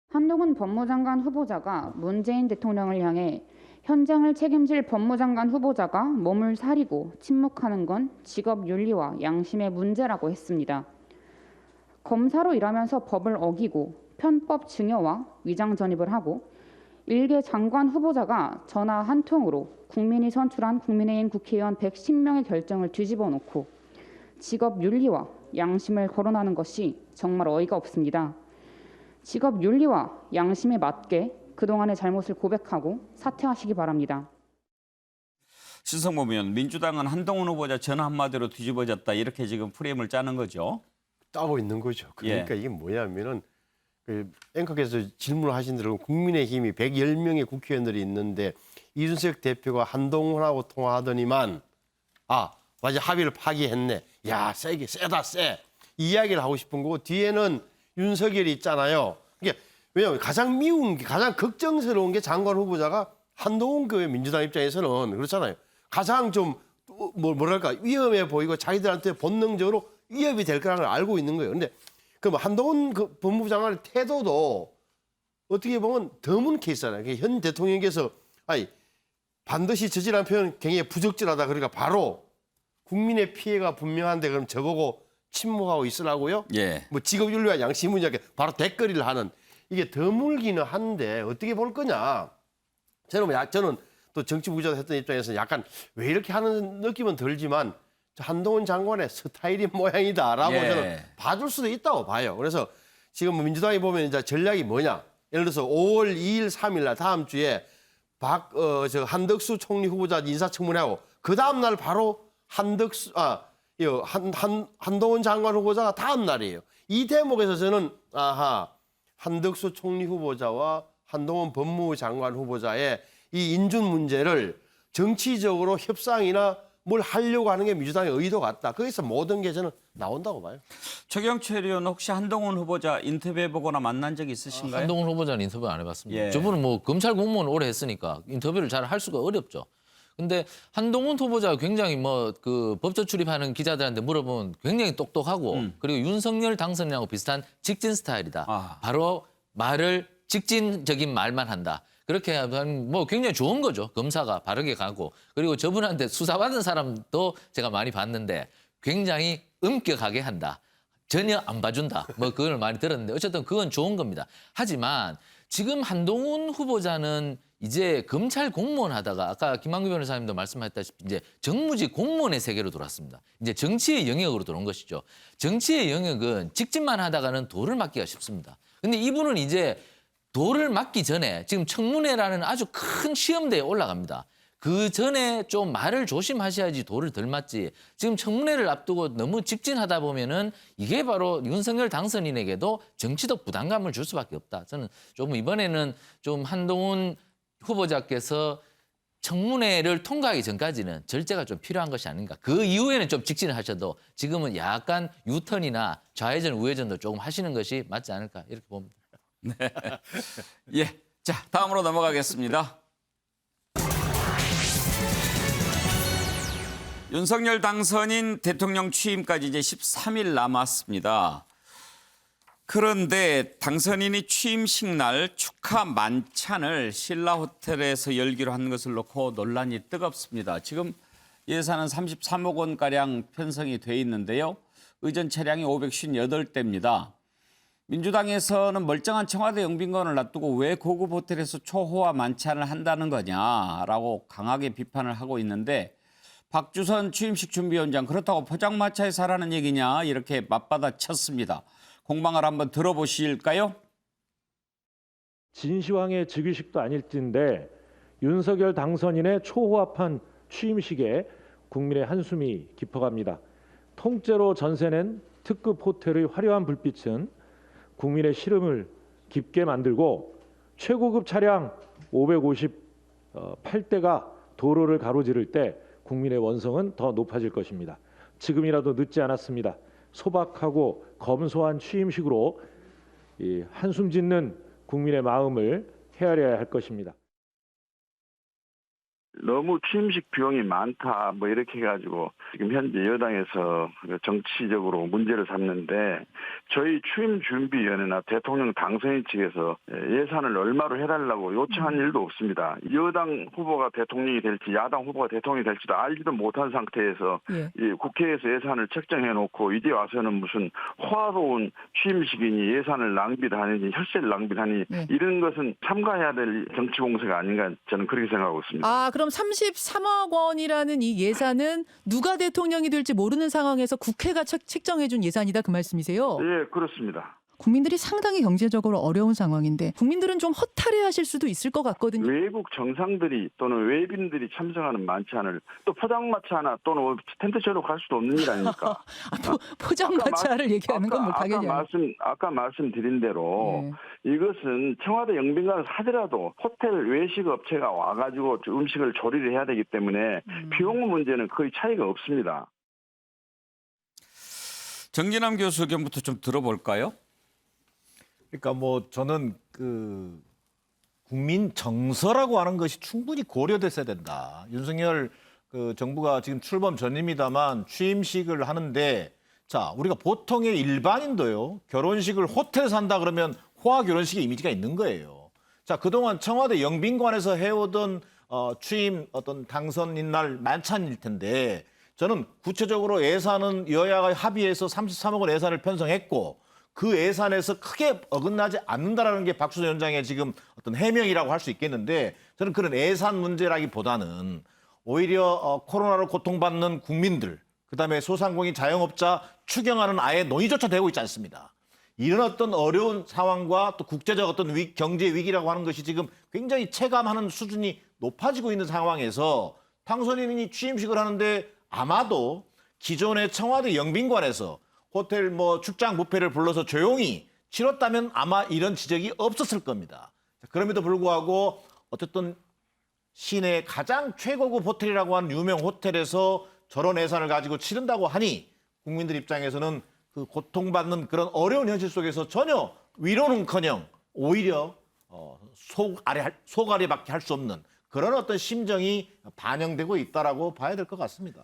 한동훈 법무장관 후보자가 문재인 대통령을 향해 현장을 책임질 법무장관 후보자가 몸을 사리고 침묵하는 건 직업 윤리와 양심의 문제라고 했습니다. 검사로 일하면서 법을 어기고 편법 증여와 위장 전입을 하고 일개 장관 후보자가 전화 한 통으로 국민이 선출한 국민의힘 국회의원 110명의 결정을 뒤집어 놓고 직업 윤리와 양심을 거론하는 것이 정말 어이가 없습니다. 직업 윤리와 양심에 맞게 그동안의 잘못을 고백하고 사퇴하시기 바랍니다. 신성범 의원, 민주당은 한동훈 후보자 전화 한마디로 뒤집어졌다 이렇게 지금 프레임을 짜는 거죠. 따고 있는 거죠. 그러니까 이게 뭐냐면은 앵커께서 질문을 하신 대로 국민의힘이 110명의 국회의원들이 있는데 이준석 대표가 한동훈하고 통화하더니만 맞아 합의를 파기했네. 야 세다 세. 이 이야기를 하고 싶은 거고 뒤에는 윤석열이 있잖아요. 이게 왜냐하면 가장 미운 게 가장 걱정스러운 게 장관 후보자가 한동훈 그 민주당 입장에서는 그렇잖아요. 가장 좀 뭐랄까 위험해 보이고 자기들한테 본능적으로 위협이 될 거라는 걸 알고 있는 거예요. 근데 그럼 한동훈 그 법무부 장관의 태도도 어떻게 보면 드문 케이스잖아요. 현 대통령께서 아니 반드시 저지란 표현 굉장히 부적절하다. 그러니까 바로 국민의 피해가 분명한데 그럼 저보고 침묵하고 있으라고요? 예. 뭐 직업윤리와 양심 문제에 바로 댓글을 하는 이게 드물기는 한데 어떻게 볼 거냐? 저는 또 정치부 기자 했던 입장에서 약간 왜 이렇게 하는 느낌은 들지만 한동훈 장관의 스타일이 모양이다라고 예. 저는 봐줄 수도 있다고 봐요. 그래서 지금 민주당이 보면 이제 전략이 뭐냐? 예를 들어서 5월 2일, 3일 날 다음 주에 한덕수 총리 후보자 인사청문회하고 그 다음 날 바로 한동훈 장관 후보자가 다음 날이에요. 이 대목에서 저는 한덕수 총리 후보자와 한동훈 법무부 장관 후보자의 이 인준 문제를 정치적으로 협상이나 뭘 하려고 하는 게 민주당의 의도 같다. 거기서 모든 게 저는 나온다고 봐요. 최경철 의원 혹시 한동훈 후보자 인터뷰해보거나 만난 적 있으신가요? 한동훈 후보자는 인터뷰 안 해봤습니다. 예. 저분은 뭐 검찰 공무원 오래 했으니까 인터뷰를 잘 할 수가 어렵죠. 근데 한동훈 후보자가 굉장히 뭐 그 법조 출입하는 기자들한테 물어보면 굉장히 똑똑하고 그리고 윤석열 당선인하고 비슷한 직진 스타일이다. 바로 말을 직진적인 말만 한다. 그렇게 하면 뭐 굉장히 좋은 거죠. 검사가 바르게 가고. 그리고 저분한테 수사받은 사람도 제가 많이 봤는데 굉장히 엄격하게 한다. 전혀 안 봐준다. 뭐 그걸 많이 들었는데 어쨌든 그건 좋은 겁니다. 하지만 지금 한동훈 후보자는 이제 검찰 공무원 하다가 아까 김한규 변호사님도 말씀하셨다시피 이제 정무직 공무원의 세계로 들어왔습니다. 이제 정치의 영역으로 들어온 것이죠. 정치의 영역은 직진만 하다가는 도를 맞기가 쉽습니다. 근데 이분은 이제 도를 맞기 전에 지금 청문회라는 아주 큰 시험대에 올라갑니다. 그 전에 좀 말을 조심하셔야지 도를 덜 맞지. 지금 청문회를 앞두고 너무 직진하다 보면은 이게 바로 윤석열 당선인에게도 정치적 부담감을 줄 수밖에 없다. 저는 좀 이번에는 좀 한동훈 후보자께서 청문회를 통과하기 전까지는 절제가 좀 필요한 것이 아닌가. 그 이후에는 좀 직진을 하셔도 지금은 약간 유턴이나 좌회전, 우회전도 조금 하시는 것이 맞지 않을까 이렇게 봅니다. 네. 예. 자, 다음으로 넘어가겠습니다. 윤석열 당선인 대통령 취임까지 이제 13일 남았습니다. 그런데 당선인이 취임식 날 축하 만찬을 신라호텔에서 열기로 한 것을 놓고 논란이 뜨겁습니다. 지금 예산은 33억 원가량 편성이 돼 있는데요. 의전 차량이 558대입니다. 민주당에서는 멀쩡한 청와대 영빈관을 놔두고 왜 고급 호텔에서 초호화 만찬을 한다는 거냐라고 강하게 비판을 하고 있는데 박주선 취임식 준비위원장 그렇다고 포장마차에서 하라는 얘기냐 이렇게 맞받아쳤습니다. 공방을 한번 들어보실까요? 진시황의 즉위식도 아닐 텐데 윤석열 당선인의 초호합한 취임식에 국민의 한숨이 깊어갑니다. 통째로 전세낸 특급 호텔의 화려한 불빛은 국민의 시름을 깊게 만들고 최고급 차량 558대가 도로를 가로지를 때 국민의 원성은 더 높아질 것입니다. 지금이라도 늦지 않았습니다. 소박하고 검소한 취임식으로 한숨 짓는 국민의 마음을 헤아려야 할 것입니다. 너무 취임식 비용이 많다 뭐 이렇게 해가지고 지금 현재 여당에서 정치적으로 문제를 삼는데 저희 취임준비위원회나 대통령 당선인 측에서 예산을 얼마로 해달라고 요청한 일도 없습니다. 여당 후보가 대통령이 될지 야당 후보가 대통령이 될지도 알지도 못한 상태에서 이 국회에서 예산을 책정해놓고 이제 와서는 무슨 화로운 취임식이니 예산을 낭비를 하니 혈세를 낭비를 하니 이런 것은 삼가해야 될 정치 공세가 아닌가 저는 그렇게 생각하고 있습니다. 아, 그럼 33억 원이라는 이 예산은 누가 대통령이 될지 모르는 상황에서 국회가 책정해 준 예산이다 그 말씀이세요? 예, 그렇습니다. 국민들이 상당히 경제적으로 어려운 상황인데 국민들은 좀 허탈해하실 수도 있을 것 같거든요. 외국 정상들이 또는 외빈들이 참석하는 만찬을 또 포장마차 하나 또는 텐트 쳐로 갈 수도 없는 일 아닙니까? 포장마차를 얘기하는 건 뭐 당연히 아까 말씀드린 대로 이것은 청와대 영빈관을 하더라도 호텔 외식 업체가 와가지고 음식을 조리를 해야 되기 때문에 비용 문제는 거의 차이가 없습니다. 정진남 교수 의견부터 좀 들어볼까요? 그러니까 뭐 저는 그 국민 정서라고 하는 것이 충분히 고려됐어야 된다. 윤석열 그 정부가 지금 출범 전입니다만 취임식을 하는데 자 우리가 보통의 일반인도요 결혼식을 호텔에서 한다 그러면 호화 결혼식의 이미지가 있는 거예요. 자 그동안 청와대 영빈관에서 해오던 취임 어떤 당선인 날 만찬일 텐데 저는 구체적으로 예산은 여야가 합의해서 33억 원 예산을 편성했고 그 예산에서 크게 어긋나지 않는다라는 게 박수현 위원장의 지금 어떤 해명이라고 할 수 있겠는데 저는 그런 예산 문제라기보다는 오히려 코로나로 고통받는 국민들 그다음에 소상공인 자영업자 추경하는 아예 논의조차 되고 있지 않습니다. 이런 어떤 어려운 상황과 또 국제적 어떤 경제 위기라고 하는 것이 지금 굉장히 체감하는 수준이 높아지고 있는 상황에서 당선인이 취임식을 하는데 아마도 기존의 청와대 영빈관에서 호텔 뭐 출장 뷔페를 불러서 조용히 치렀다면 아마 이런 지적이 없었을 겁니다. 그럼에도 불구하고 어쨌든 시내 가장 최고급 호텔이라고 하는 유명 호텔에서 저런 예산을 가지고 치른다고 하니 국민들 입장에서는 그 고통받는 그런 어려운 현실 속에서 전혀 위로는커녕 오히려 속앓이밖에 할 수 없는 그런 어떤 심정이 반영되고 있다라고 봐야 될 것 같습니다.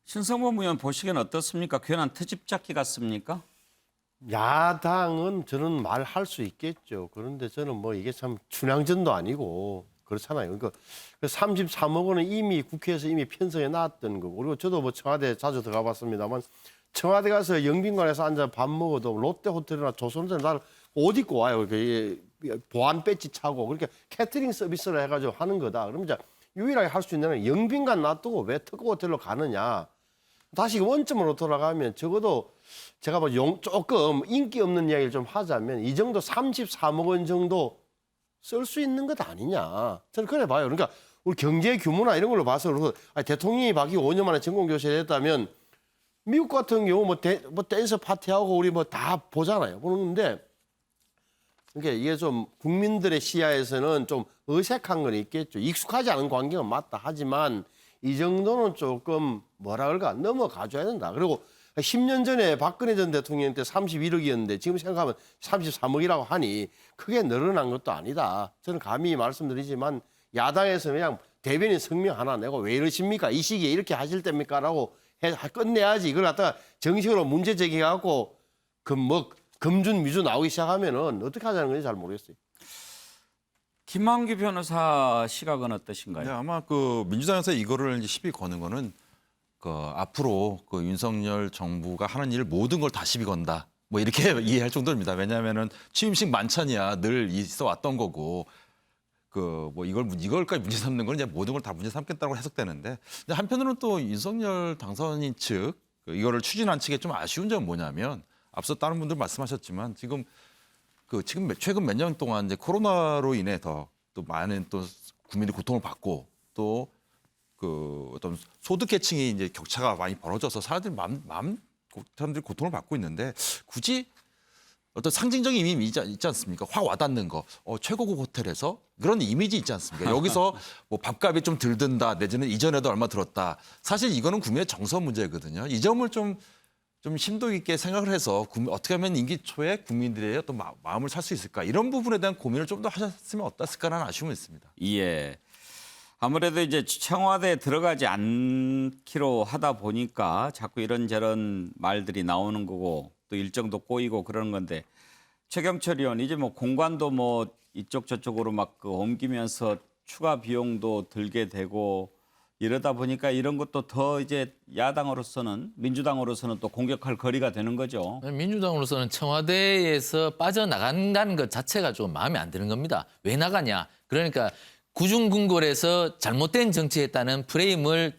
신성범 의원 보시기엔 어떻습니까? 괜한 트집 잡기 같습니까? 야당은 저는 말할 수 있겠죠. 그런데 저는 뭐 이게 참 춘향전도 아니고 그렇잖아요. 그러니까 33억 원은 이미 국회에서 이미 편성해 놨던 거고 그리고 저도 뭐 청와대 자주 들어가 봤습니다만 청와대 가서 영빈관에서 앉아 밥 먹어도 롯데호텔이나 조선호텔 날 옷 입고 와요. 보안 배지 차고 그렇게 캐터링 서비스를 해가지고 하는 거다. 그러면 이제 유일하게 할 수 있는 건 영빈관 놔두고 왜 특급 호텔로 가느냐. 다시 원점으로 돌아가면 적어도 제가 뭐 조금 인기 없는 이야기를 좀 하자면 이 정도 33억 원 정도 쓸 수 있는 것 아니냐. 저는 그래 봐요. 그러니까 우리 경제 규모나 이런 걸로 봐서 대통령이 바뀌고 5년 만에 전공교체를 했다면 미국 같은 경우 뭐 댄스 파티하고 우리 뭐 다 보잖아요. 보는데 그러니까 이게 좀 국민들의 시야에서는 좀 어색한 건 있겠죠. 익숙하지 않은 관계가 맞다 하지만 이 정도는 조금 뭐라 그럴까 넘어가줘야 된다. 그리고 10년 전에 박근혜 전 대통령 때 31억이었는데 지금 생각하면 33억이라고 하니 크게 늘어난 것도 아니다. 저는 감히 말씀드리지만 야당에서 그냥 대변인 성명 하나 내고 왜 이러십니까? 이 시기에 이렇게 하실 때입니까? 라고 끝내야지. 이걸 갖다가 정식으로 문제 제기해갖고 금준 미주 나오기 시작하면은 어떻게 하자는 건지 잘 모르겠어요. 김만기 변호사 시각은 어떠신가요? 네, 아마 그 민주당에서 이거를 이제 시비 거는 거는 그 앞으로 그 윤석열 정부가 하는 일 모든 걸 다 시비 건다. 뭐 이렇게 이해할 정도입니다. 왜냐하면은 취임식 만찬이야 늘 있어 왔던 거고 그 뭐 이걸까지 문제 삼는 건 이제 모든 걸 다 문제 삼겠다고 해석되는데 근데 한편으로는 또 윤석열 당선인 측 이거를 추진한 측에 좀 아쉬운 점은 뭐냐면 앞서 다른 분들 말씀하셨지만 지금 최근 몇 년 동안 이제 코로나로 인해서 또 많은 또 국민들이 고통을 받고 또 그 어떤 소득 계층이 이제 격차가 많이 벌어져서 사람들이 고통을 받고 있는데 굳이 어떤 상징적인 이미지 있지 않습니까? 확 와닿는 거. 최고급 호텔에서 그런 이미지 있지 않습니까? 여기서 뭐 밥값이 좀 덜 든다. 내지는 이전에도 얼마 들었다. 사실 이거는 국민의 정서 문제거든요. 이 점을 좀 심도 있게 생각을 해서 어떻게 하면 임기 초에 국민들의 어떤 마음을 살 수 있을까 이런 부분에 대한 고민을 좀 더 하셨으면 어땠을까라는 아쉬움이 있습니다. 예. 아무래도 이제 청와대에 들어가지 않기로 하다 보니까 자꾸 이런저런 말들이 나오는 거고 또 일정도 꼬이고 그러는 건데 최경철 의원 이제 뭐 공간도 뭐 이쪽 저쪽으로 막 옮기면서 추가 비용도 들게 되고 이러다 보니까 이런 것도 더 이제 야당으로서는 민주당으로서는 또 공격할 거리가 되는 거죠. 민주당으로서는 청와대에서 빠져나간다는 것 자체가 좀 마음에 안 드는 겁니다. 왜 나가냐? 그러니까 구중궁궐에서 잘못된 정치했다는 프레임을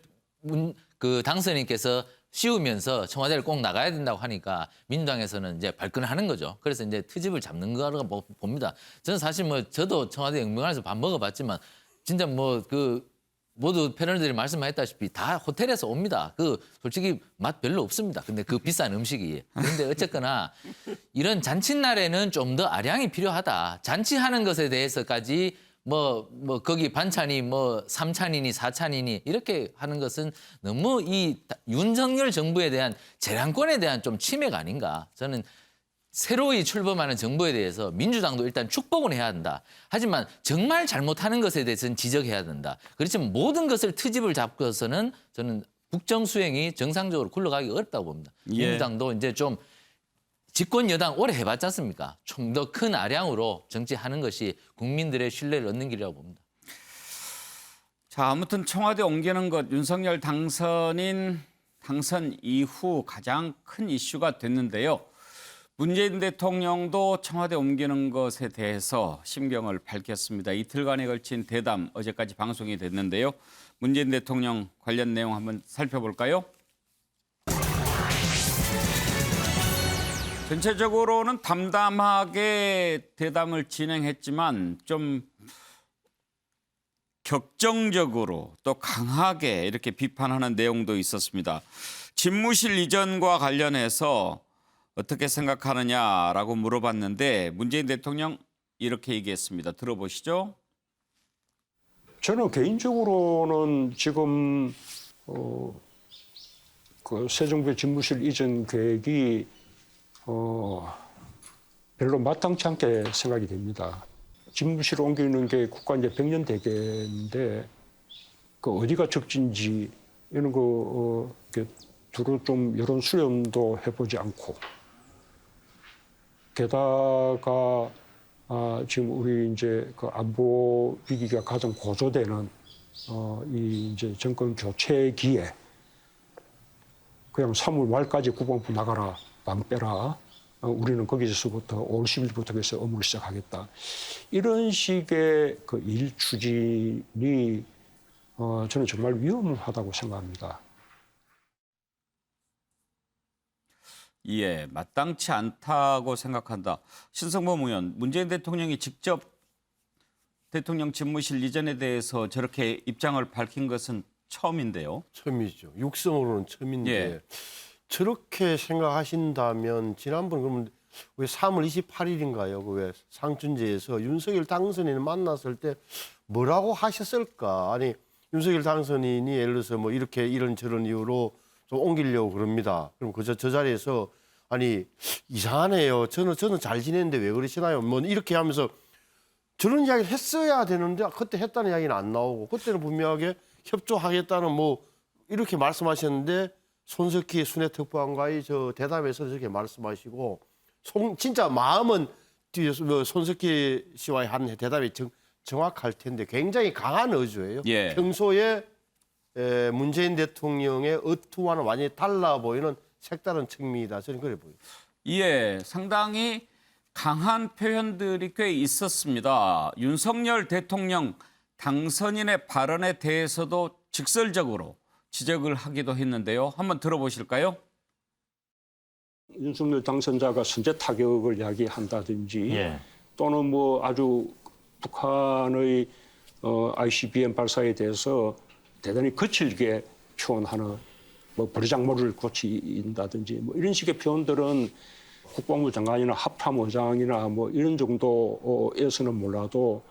그 당선인께서 씌우면서 청와대를 꼭 나가야 된다고 하니까 민주당에서는 이제 발끈하는 거죠. 그래서 이제 트집을 잡는 거라고 봅니다. 저는 사실 뭐 저도 청와대 영문관에서 밥 먹어봤지만 진짜 뭐 그 모두 패널들이 말씀하셨다시피 다 호텔에서 옵니다. 그 솔직히 맛 별로 없습니다. 근데 그 비싼 음식이. 그런데 어쨌거나 이런 잔칫날에는 좀 더 아량이 필요하다. 잔치하는 것에 대해서까지 뭐 거기 반찬이 뭐 3찬이니 4찬이니 이렇게 하는 것은 너무 이 윤석열 정부에 대한 재량권에 대한 좀 침해가 아닌가. 저는 새로이 출범하는 정부에 대해서 민주당도 일단 축복은 해야 한다. 하지만 정말 잘못하는 것에 대해서는 지적해야 된다. 그렇지만 모든 것을 트집을 잡고서는 저는 국정 수행이 정상적으로 굴러가기 어렵다고 봅니다. 예. 민주당도 이제 좀 집권 여당 오래 해봤지 않습니까? 좀 더 큰 아량으로 정치하는 것이 국민들의 신뢰를 얻는 길이라고 봅니다. 자, 아무튼 청와대 옮기는 것 윤석열 당선 이후 가장 큰 이슈가 됐는데요. 문재인 대통령도 청와대 옮기는 것에 대해서 심경을 밝혔습니다. 이틀간에 걸친 대담 어제까지 방송이 됐는데요. 문재인 대통령 관련 내용 한번 살펴볼까요? 전체적으로는 담담하게 대담을 진행했지만 좀 격정적으로 또 강하게 이렇게 비판하는 내용도 있었습니다. 집무실 이전과 관련해서 어떻게 생각하느냐라고 물어봤는데 문재인 대통령 이렇게 얘기했습니다. 들어보시죠. 저는 개인적으로는 지금 그 새 정부의 집무실 이전 계획이 별로 마땅치 않게 생각이 됩니다. 집무실 옮기는 게 국가 이제 100년 대계인데 그 어디가 적진지 이런 거 두루 좀 여론 수렴도 해보지 않고 게다가 지금 우리 이제 그 안보 위기가 가장 고조되는 이 이제 정권 교체기에 그냥 3월 말까지 국방부 나가라, 방 빼라. 우리는 거기서부터 5월 10일부터 해서 업무를 시작하겠다. 이런 식의 그 일 추진이 저는 정말 위험하다고 생각합니다. 예, 마땅치 않다고 생각한다. 신성범 의원, 문재인 대통령이 직접 대통령 집무실 이전에 대해서 저렇게 입장을 밝힌 것은 처음인데요. 처음이죠. 육성으로는 처음인데 예. 저렇게 생각하신다면 지난번 그러면 왜 3월 28일인가요? 그 왜 상춘제에서 윤석열 당선인을 만났을 때 뭐라고 하셨을까? 아니 윤석열 당선인이 예를 들어서 뭐 이렇게 이런저런 이유로 좀 옮기려고 그럽니다. 그럼 저 자리에서 아니 이상하네요. 저는 잘 지냈는데 왜 그러시나요? 뭐 이렇게 하면서 저런 이야기를 했어야 되는데 그때 했다는 이야기는 안 나오고 그때는 분명하게 협조하겠다는 뭐 이렇게 말씀하셨는데 손석희 순회특보관과의 저 대담에서 저렇게 말씀하시고 진짜 마음은 손석희 씨와의 한 대담이 정확할 텐데 굉장히 강한 어조예요. 예. 평소에 문재인 대통령의 어투와는 완전히 달라 보이는 색다른 측면이다. 저는 그래 보여요. 예, 상당히 강한 표현들이 꽤 있었습니다. 윤석열 대통령 당선인의 발언에 대해서도 직설적으로 지적을 하기도 했는데요. 한번 들어보실까요? 윤석열 당선자가 선제 타격을 이야기한다든지 또는 뭐 아주 북한의 ICBM 발사에 대해서 대단히 거칠게 표현하는 뭐 버르장머리를 고친다든지 뭐 이런 식의 표현들은 국방부 장관이나 합참 의장이나 뭐 이런 정도에서는 몰라도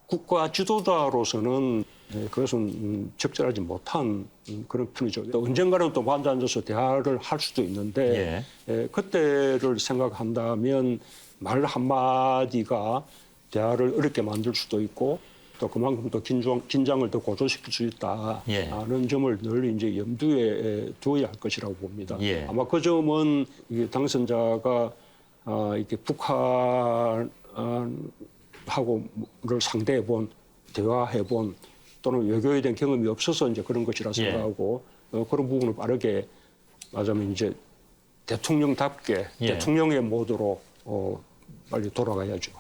국가 지도자로서는 그것은 적절하지 못한 그런 편이죠. 또 언젠가는 또 앉아 앉아서 대화를 할 수도 있는데 그때를 생각한다면 말 한마디가 대화를 어렵게 만들 수도 있고 또 그만큼 또 긴장을 더 고조시킬 수 있다는 점을 늘 이제 염두에 두어야 할 것이라고 봅니다. 아마 그 점은 이게 당선자가 이렇게 북한하고를 상대해본, 대화해본 또는 외교에 대한 경험이 없어서 이제 그런 것이라 생각하고 그런 부분을 빠르게 말하자면 이제 대통령답게 대통령의 모드로 빨리 돌아가야죠.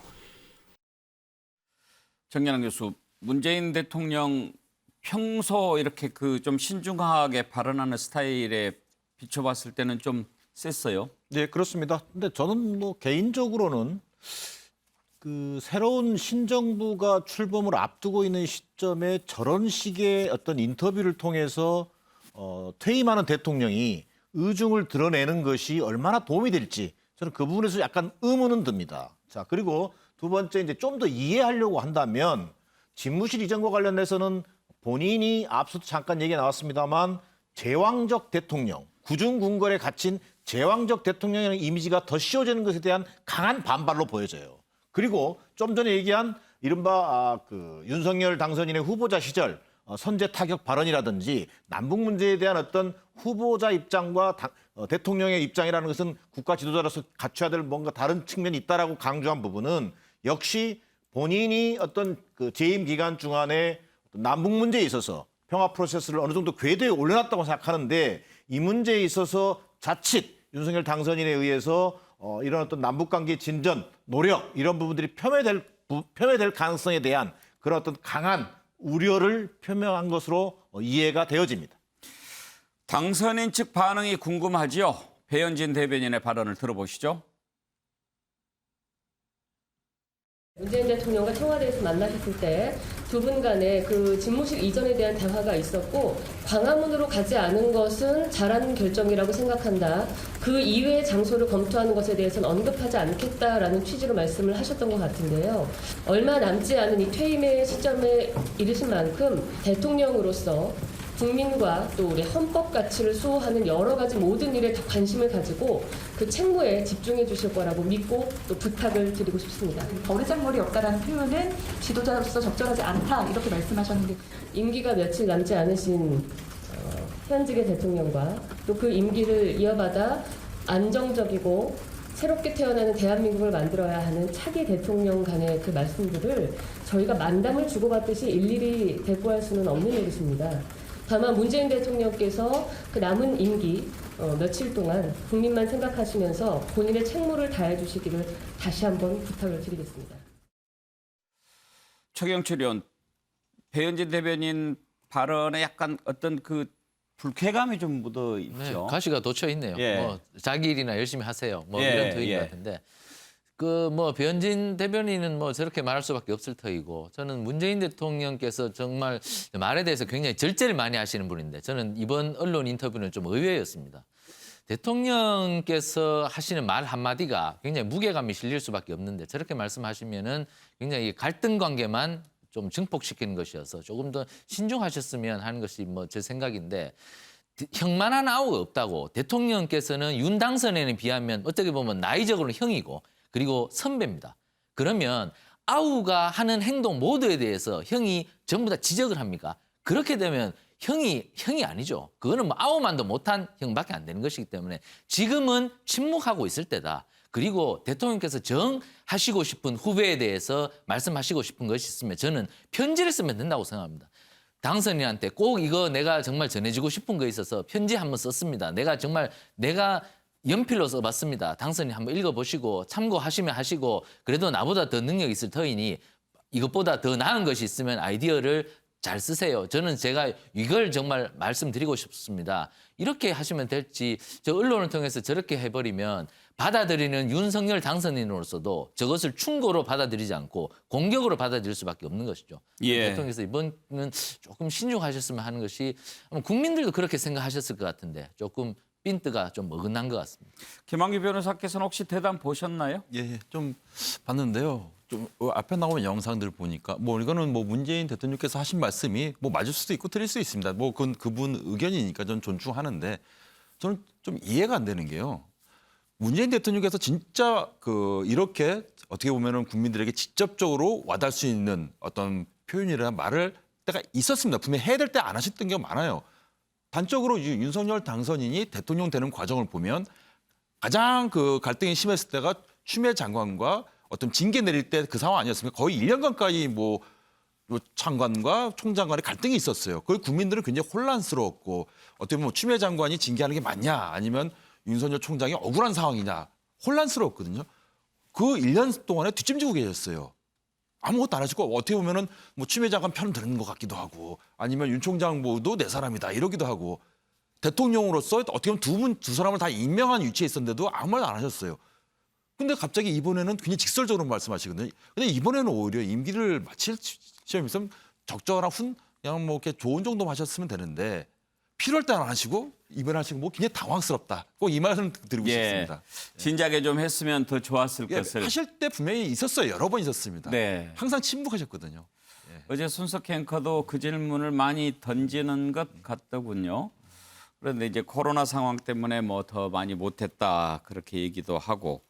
정연한 교수, 문재인 대통령 평소 이렇게 그 좀 신중하게 발언하는 스타일의 비춰봤을 때는 좀 셌어요. 네, 그렇습니다. 근데 저는 뭐 개인적으로는 그 새로운 신정부가 출범을 앞두고 있는 시점에 저런 식의 어떤 인터뷰를 통해서 퇴임하는 대통령이 의중을 드러내는 것이 얼마나 도움이 될지 저는 그 부분에서 약간 의문은 듭니다. 자, 그리고 두 번째 이제 좀 더 이해하려고 한다면 집무실 이전과 관련해서는 본인이 앞서도 잠깐 얘기가 나왔습니다만 제왕적 대통령, 구중궁궐에 갇힌 제왕적 대통령이라는 이미지가 더 씌워지는 것에 대한 강한 반발로 보여져요. 그리고 좀 전에 얘기한 이른바 그 윤석열 당선인의 후보자 시절 선제 타격 발언이라든지 남북 문제에 대한 어떤 후보자 입장과 대통령의 입장이라는 것은 국가 지도자로서 갖춰야 될 뭔가 다른 측면이 있다라고 강조한 부분은 역시 본인이 어떤 그 재임 기간 중간에 남북 문제에 있어서 평화 프로세스를 어느 정도 궤도에 올려놨다고 생각하는데 이 문제에 있어서 자칫 윤석열 당선인에 의해서 이런 어떤 남북관계 진전, 노력 이런 부분들이 폄훼될 가능성에 대한 그런 어떤 강한 우려를 표명한 것으로 이해가 되어집니다. 당선인 측 반응이 궁금하지요. 배현진 대변인의 발언을 들어보시죠. 문재인 대통령과 청와대에서 만나셨을 때 두 분 간에 그 집무실 이전에 대한 대화가 있었고 광화문으로 가지 않은 것은 잘한 결정이라고 생각한다. 그 이외의 장소를 검토하는 것에 대해서는 언급하지 않겠다라는 취지로 말씀을 하셨던 것 같은데요. 얼마 남지 않은 이 퇴임의 시점에 이르신 만큼 대통령으로서 국민과 또 우리 헌법 가치를 수호하는 여러 가지 모든 일에 더 관심을 가지고 그 책무에 집중해 주실 거라고 믿고 또 부탁을 드리고 싶습니다. 버르장머리 없다라는 표현은 지도자로서 적절하지 않다 이렇게 말씀하셨는데 임기가 며칠 남지 않으신 현직의 대통령과 또 그 임기를 이어받아 안정적이고 새롭게 태어나는 대한민국을 만들어야 하는 차기 대통령 간의 그 말씀들을 저희가 만담을 주고받듯이 일일이 대꾸할 수는 없는 일이십니다. 다만 문재인 대통령께서 그 남은 임기 며칠 동안 국민만 생각하시면서 본인의 책무를 다해 주시기를 다시 한번 부탁을 드리겠습니다. 최경철 의원, 배현진 대변인 발언에 약간 어떤 그 불쾌감이 좀 묻어 있죠. 네, 가시가 돋쳐 있네요. 예. 뭐 자기 일이나 열심히 하세요. 뭐 예, 이런 터인 예. 것 같은데. 그 뭐 배현진 대변인은 뭐 저렇게 말할 수밖에 없을 터이고 저는 문재인 대통령께서 정말 말에 대해서 굉장히 절제를 많이 하시는 분인데 저는 이번 언론 인터뷰는 좀 의외였습니다. 대통령께서 하시는 말 한마디가 굉장히 무게감이 실릴 수밖에 없는데 저렇게 말씀하시면은 굉장히 갈등 관계만 좀 증폭시키는 것이어서 조금 더 신중하셨으면 하는 것이 뭐 제 생각인데 형만한 아우가 없다고 대통령께서는 윤 당선인에 비하면 어떻게 보면 나이적으로는 형이고 그리고 선배입니다. 그러면 아우가 하는 행동 모두에 대해서 형이 전부 다 지적을 합니까? 그렇게 되면 형이 아니죠. 그거는 뭐 아우만도 못한 형밖에 안 되는 것이기 때문에 지금은 침묵하고 있을 때다. 그리고 대통령께서 정하시고 싶은 후배에 대해서 말씀하시고 싶은 것이 있으면 저는 편지를 쓰면 된다고 생각합니다. 당선인한테 꼭 이거 내가 정말 전해주고 싶은 거 있어서 편지 한번 썼습니다. 내가 연필로 써봤습니다. 당선인 한번 읽어보시고 참고하시면 하시고 그래도 나보다 더 능력 있을 터이니 이것보다 더 나은 것이 있으면 아이디어를 잘 쓰세요. 제가 이걸 정말 말씀드리고 싶습니다. 이렇게 하시면 될지 저 언론을 통해서 저렇게 해버리면 받아들이는 윤석열 당선인으로서도 저것을 충고로 받아들이지 않고 공격으로 받아들일 수밖에 없는 것이죠. 예. 대통령께서 이번은 조금 신중하셨으면 하는 것이 아마 국민들도 그렇게 생각하셨을 것 같은데 조금 핀트가 좀 어긋난 것 같습니다. 김한규 변호사께서는 혹시 대담 보셨나요? 예, 좀 봤는데요. 좀 앞에 나오는 영상들 보니까 뭐 이거는 뭐 문재인 대통령께서 하신 말씀이 뭐 맞을 수도 있고 틀릴 수도 있습니다. 뭐 그건 그분 의견이니까 저는 존중하는데 저는 좀 이해가 안 되는 게요. 문재인 대통령께서 진짜 이렇게 어떻게 보면은 국민들에게 직접적으로 와닿을 수 있는 어떤 표현이나 말을 때가 있었습니다. 분명히 해야 될 때 안 하셨던 게 많아요. 단적으로 윤석열 당선인이 대통령 되는 과정을 보면 가장 갈등이 심했을 때가 추미애 장관과 어떤 징계 내릴 때 그 상황 아니었습니까? 거의 1년간까지 뭐 장관과 총장관의 갈등이 있었어요. 그걸 국민들은 굉장히 혼란스러웠고 어떻게 보면 추미애 장관이 징계하는 게 맞냐 아니면 윤석열 총장이 억울한 상황이냐 혼란스러웠거든요. 그 1년 동안에 뒷짐지고 계셨어요. 아무것도 안 하시고 어떻게 보면은 뭐 추미애 장관 편을 드는 것 같기도 하고 아니면 윤 총장 모두 내 사람이다 이러기도 하고 대통령으로서 어떻게 보면 두 사람을 다 임명한 위치에 있었는데도 아무 말도 안 하셨어요. 근데 갑자기 이번에는 굉장히 직설적으로 말씀하시거든요. 근데 이번에는 오히려 임기를 마칠 시점에서 적절한 그냥 뭐 이렇게 좋은 정도만 하셨으면 되는데 필요할 때 안 하시고 이번에 하시고 뭐 굉장히 당황스럽다. 꼭 이 말씀 드리고 싶습니다. 진작에 좀 했으면 더 좋았을 것을. 하실 때 분명히 있었어요. 여러 번 있었습니다. 네. 항상 침묵하셨거든요. 어제 손석희 앵커도 그 질문을 많이 던지는 것 같더군요. 그런데 이제 코로나 상황 때문에 뭐 더 많이 못했다 그렇게 얘기도 하고.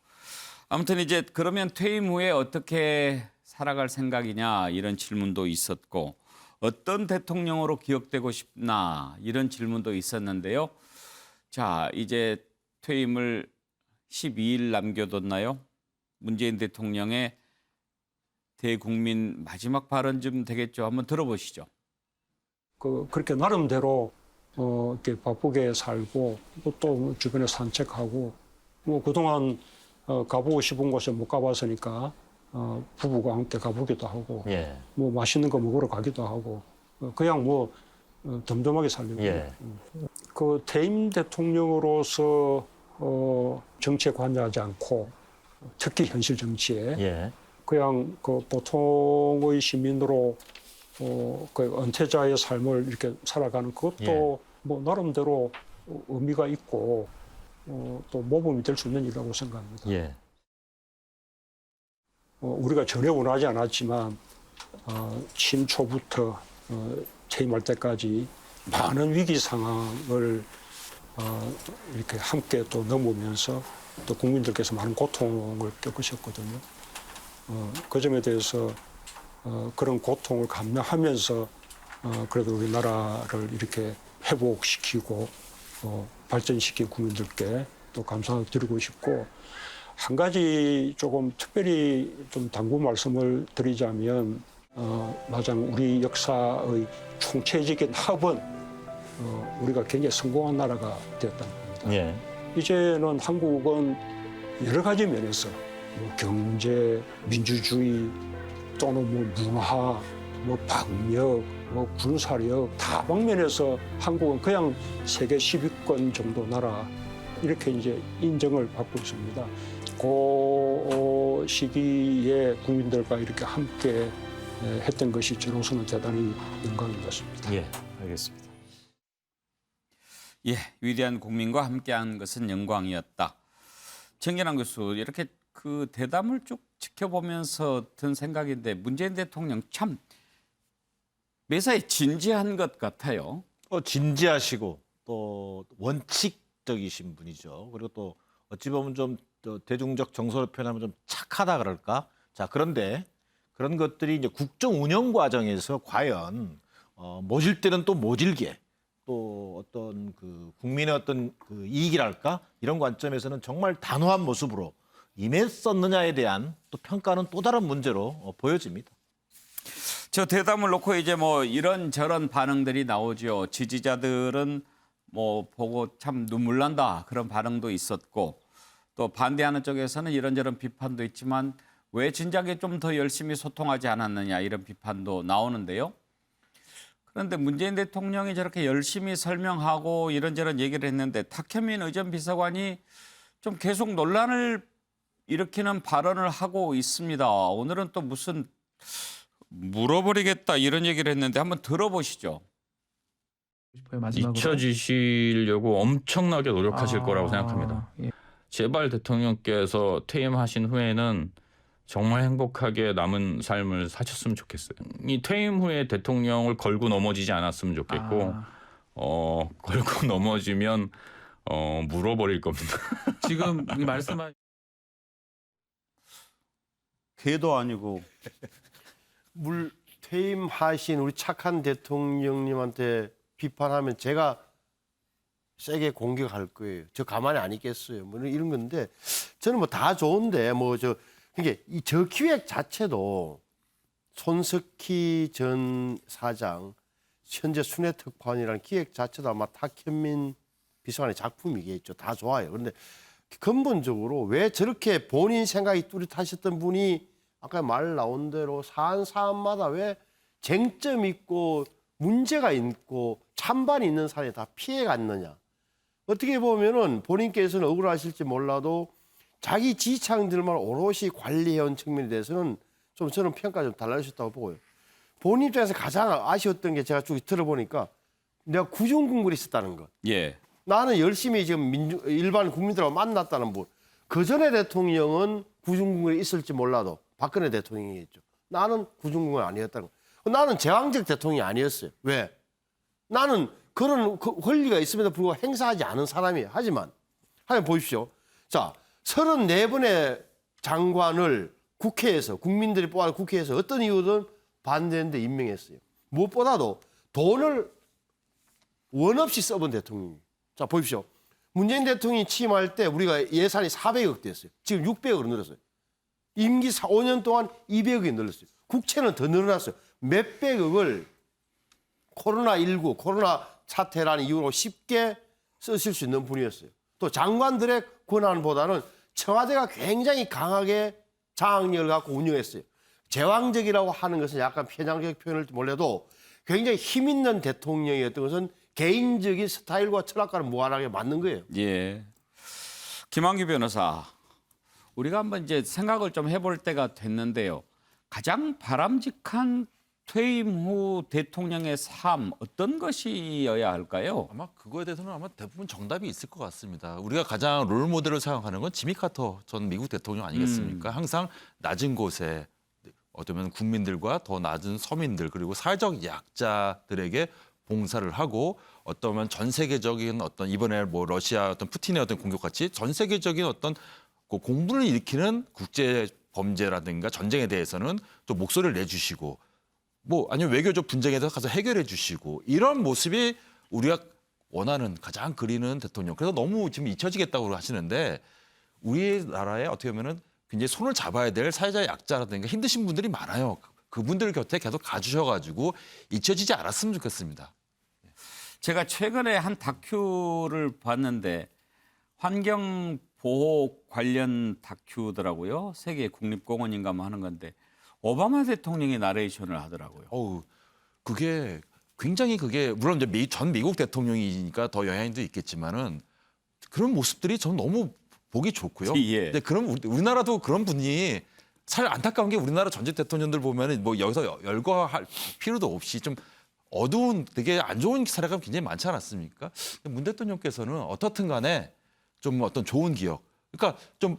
아무튼 이제 그러면 퇴임 후에 어떻게 살아갈 생각이냐 이런 질문도 있었고 어떤 대통령으로 기억되고 싶나 이런 질문도 있었는데요. 자, 이제 퇴임을 12일 남겨뒀나요? 문재인 대통령의 대국민 마지막 발언 좀 되겠죠. 한번 들어보시죠. 그렇게 나름대로 이렇게 바쁘게 살고 또 주변에 산책하고 뭐 그동안 가보고 싶은 곳에 못 가봤으니까 부부가 함께 가보기도 하고 뭐 맛있는 거 먹으러 가기도 하고 그냥 뭐 덤덤하게 살려고. 그 퇴임 대통령으로서 정치에 관여하지 않고 특히 현실 정치에 그냥 그 보통의 시민으로 그 은퇴자의 삶을 이렇게 살아가는 그것도 뭐 나름대로 의미가 있고 또 모범이 될 수 있는 일이라고 생각합니다. 우리가 전혀 원하지 않았지만 취임 초부터 퇴임할 때까지 많은 위기 상황을 이렇게 함께 또 넘으면서 또 국민들께서 많은 고통을 겪으셨거든요. 그 점에 대해서 그런 고통을 감내하면서 그래도 우리나라를 이렇게 회복시키고 발전시킨 국민들께 또 감사드리고 싶고 한 가지 조금 특별히 좀 당부 말씀을 드리자면 마장 우리 역사의 총체적인 합은 우리가 굉장히 성공한 나라가 되었다는 겁니다. 이제는 한국은 여러 가지 면에서 뭐 경제, 민주주의 또는 뭐 문화, 뭐 방역, 뭐 군사력 다방면에서 한국은 그냥 세계 10위권 정도 나라 이렇게 이제 인정을 받고 있습니다. 그 시기에 국민들과 이렇게 함께 했던 것이 저로서는 대단히 영광인 것 같습니다. 알겠습니다. 위대한 국민과 함께한 것은 영광이었다. 정연한 교수, 이렇게 그 대담을 쭉 지켜보면서 든 생각인데 문재인 대통령 참 매사에 진지한 것 같아요. 진지하시고 또 원칙적이신 분이죠. 그리고 또 어찌 보면 좀 대중적 정서로 표현하면 좀 착하다 그럴까? 자, 그런데 그런 것들이 이제 국정 운영 과정에서 과연 모질 때는 또 모질게 또 어떤 그 국민의 어떤 그 이익이랄까 이런 관점에서는 정말 단호한 모습으로 임했었느냐에 대한 또 평가는 또 다른 문제로 보여집니다. 저 대담을 놓고 이제 뭐 이런저런 반응들이 나오죠. 지지자들은 뭐 보고 참 눈물 난다 그런 반응도 있었고 또 반대하는 쪽에서는 이런저런 비판도 있지만 왜 진작에 좀 더 열심히 소통하지 않았느냐 이런 비판도 나오는데요. 그런데 문재인 대통령이 저렇게 열심히 설명하고 이런저런 얘기를 했는데 탁현민 의전 비서관이 좀 계속 논란을 일으키는 발언을 하고 있습니다. 오늘은 또 무슨 물어버리겠다 이런 얘기를 했는데 한번 들어보시죠. 잊혀지시려고 엄청나게 노력하실 거라고 생각합니다. 제발 대통령께서 퇴임하신 후에는 정말 행복하게 남은 삶을 사셨으면 좋겠어요. 이 퇴임 후에 대통령을 걸고 넘어지지 않았으면 좋겠고 걸고 넘어지면 물어버릴 겁니다. 지금 말씀한 개도 아니고 퇴임하신 우리 착한 대통령님한테 비판하면 제가 세게 공격할 거예요. 저 가만히 안 있겠어요. 뭐 이런 건데 저는 뭐 다 좋은데 그게 저 기획 자체도 손석희 전 사장 현재 순회특파원이라는 기획 자체도 아마 탁현민 비서관의 작품이겠죠. 다 좋아요. 그런데 근본적으로 왜 저렇게 본인 생각이 뚜렷하셨던 분이 아까 말 나온 대로 사안마다 왜 쟁점 있고 문제가 있고 찬반이 있는 사람이 다 피해 갔느냐. 어떻게 보면은 본인께서는 억울하실지 몰라도 자기 지지층들만 오롯이 관리해온 측면에 대해서는 좀 저는 평가가 좀 달라졌다고 보고요. 본인 입장에서 가장 아쉬웠던 게 제가 쭉 들어보니까 내가 구중궁궐이 있었다는 것. 예. 나는 열심히 지금 일반 국민들하고 만났다는 분. 그 전에 대통령은 구중궁궐이 있을지 몰라도 박근혜 대통령이겠죠. 나는 구중궁궐 아니었다는 거. 나는 제왕적 대통령이 아니었어요. 왜? 나는 그런 권리가 있음에도 불구하고 행사하지 않은 사람이에요. 하지만 보십시오. 자, 34분의 장관을 국회에서 국민들이 뽑아 국회에서 어떤 이유든 반대했는데 임명했어요. 무엇보다도 돈을 원 없이 써본 대통령이에요. 자, 보십시오. 문재인 대통령이 취임할 때 우리가 예산이 400억 됐어요. 지금 600억으로 늘었어요. 임기 5년 동안 200억이 늘었어요. 국채는 더 늘어났어요. 몇백억을 코로나19, 코로나 사태라는 이유로 쉽게 쓰실 수 있는 분이었어요. 또 장관들의 권한보다는 청와대가 굉장히 강하게 장악력을 갖고 운영했어요. 제왕적이라고 하는 것은 약간 편향적 표현을 몰라도 굉장히 힘 있는 대통령이었던 것은 개인적인 스타일과 철학과는 무관하게 맞는 거예요. 예. 김한규 변호사, 우리가 한번 이제 생각을 좀 해볼 때가 됐는데요. 가장 바람직한 퇴임 후 대통령의 삶 어떤 것이어야 할까요? 아마 그거에 대해서는 아마 대부분 정답이 있을 것 같습니다. 우리가 가장 롤 모델을 생각하는 건 지미 카터 전 미국 대통령 아니겠습니까? 항상 낮은 곳에 어쩌면 국민들과 더 낮은 서민들 그리고 사회적 약자들에게 봉사를 하고 어떠면 전 세계적인 어떤 이번에 뭐 러시아 어떤 푸틴의 어떤 공격 같이 전 세계적인 어떤 그 공분을 일으키는 국제 범죄라든가 전쟁에 대해서는 또 목소리를 내주시고 뭐 아니면 외교적 분쟁에 대해서 가서 해결해 주시고 이런 모습이 우리가 원하는 가장 그리는 대통령. 그래서 너무 지금 잊혀지겠다고 하시는데 우리나라에 어떻게 보면은 굉장히 손을 잡아야 될 사회적 약자라든가 힘드신 분들이 많아요. 그분들 곁에 계속 가주셔가지고 잊혀지지 않았으면 좋겠습니다. 제가 최근에 한 다큐를 봤는데 환경 보호 관련 다큐더라고요. 세계 국립공원인가 뭐 하는 건데 오바마 대통령이 나레이션을 하더라고요. 그게 굉장히 그게 물론 이제 전 미국 대통령이니까 더 영향도 있겠지만은 그런 모습들이 전 너무 보기 좋고요. 예. 근데 그럼 우리나라도 그런 분이 사실 안타까운 게 우리나라 전직 대통령들 보면은 뭐 여기서 열거할 필요도 없이 좀 어두운 되게 안 좋은 사례가 굉장히 많지 않았습니까? 문 대통령께서는 어떻든 간에 좀 어떤 좋은 기억. 그러니까 좀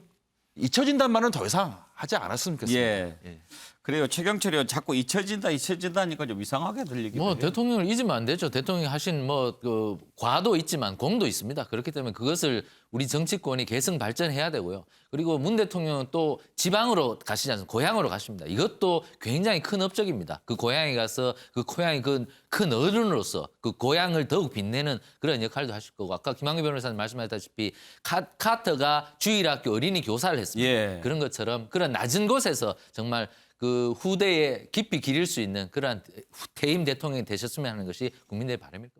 잊혀진다는 말은 더 이상 하지 않았으면 좋겠습니다. 예. 그래요. 최경철이 형 자꾸 잊혀진다니까 좀 이상하게 들리기도 해요. 대통령을 잊으면 안 되죠. 대통령이 하신 그 과도 있지만 공도 있습니다. 그렇기 때문에 그것을 우리 정치권이 계승 발전해야 되고요. 그리고 문 대통령은 또 지방으로 가시지 않습니까? 고향으로 가십니다. 이것도 굉장히 큰 업적입니다. 그 고향에 가서 그 고향이 큰 어른으로서 그 고향을 더욱 빛내는 그런 역할도 하실 거고 아까 김한규 변호사님 말씀하셨다시피 카터가 주일학교 어린이 교사를 했습니다. 예. 그런 것처럼 그런 낮은 곳에서 정말 그 후대에 깊이 기릴 수 있는 그러한 퇴임 대통령이 되셨으면 하는 것이 국민들의 바람일 겁니다.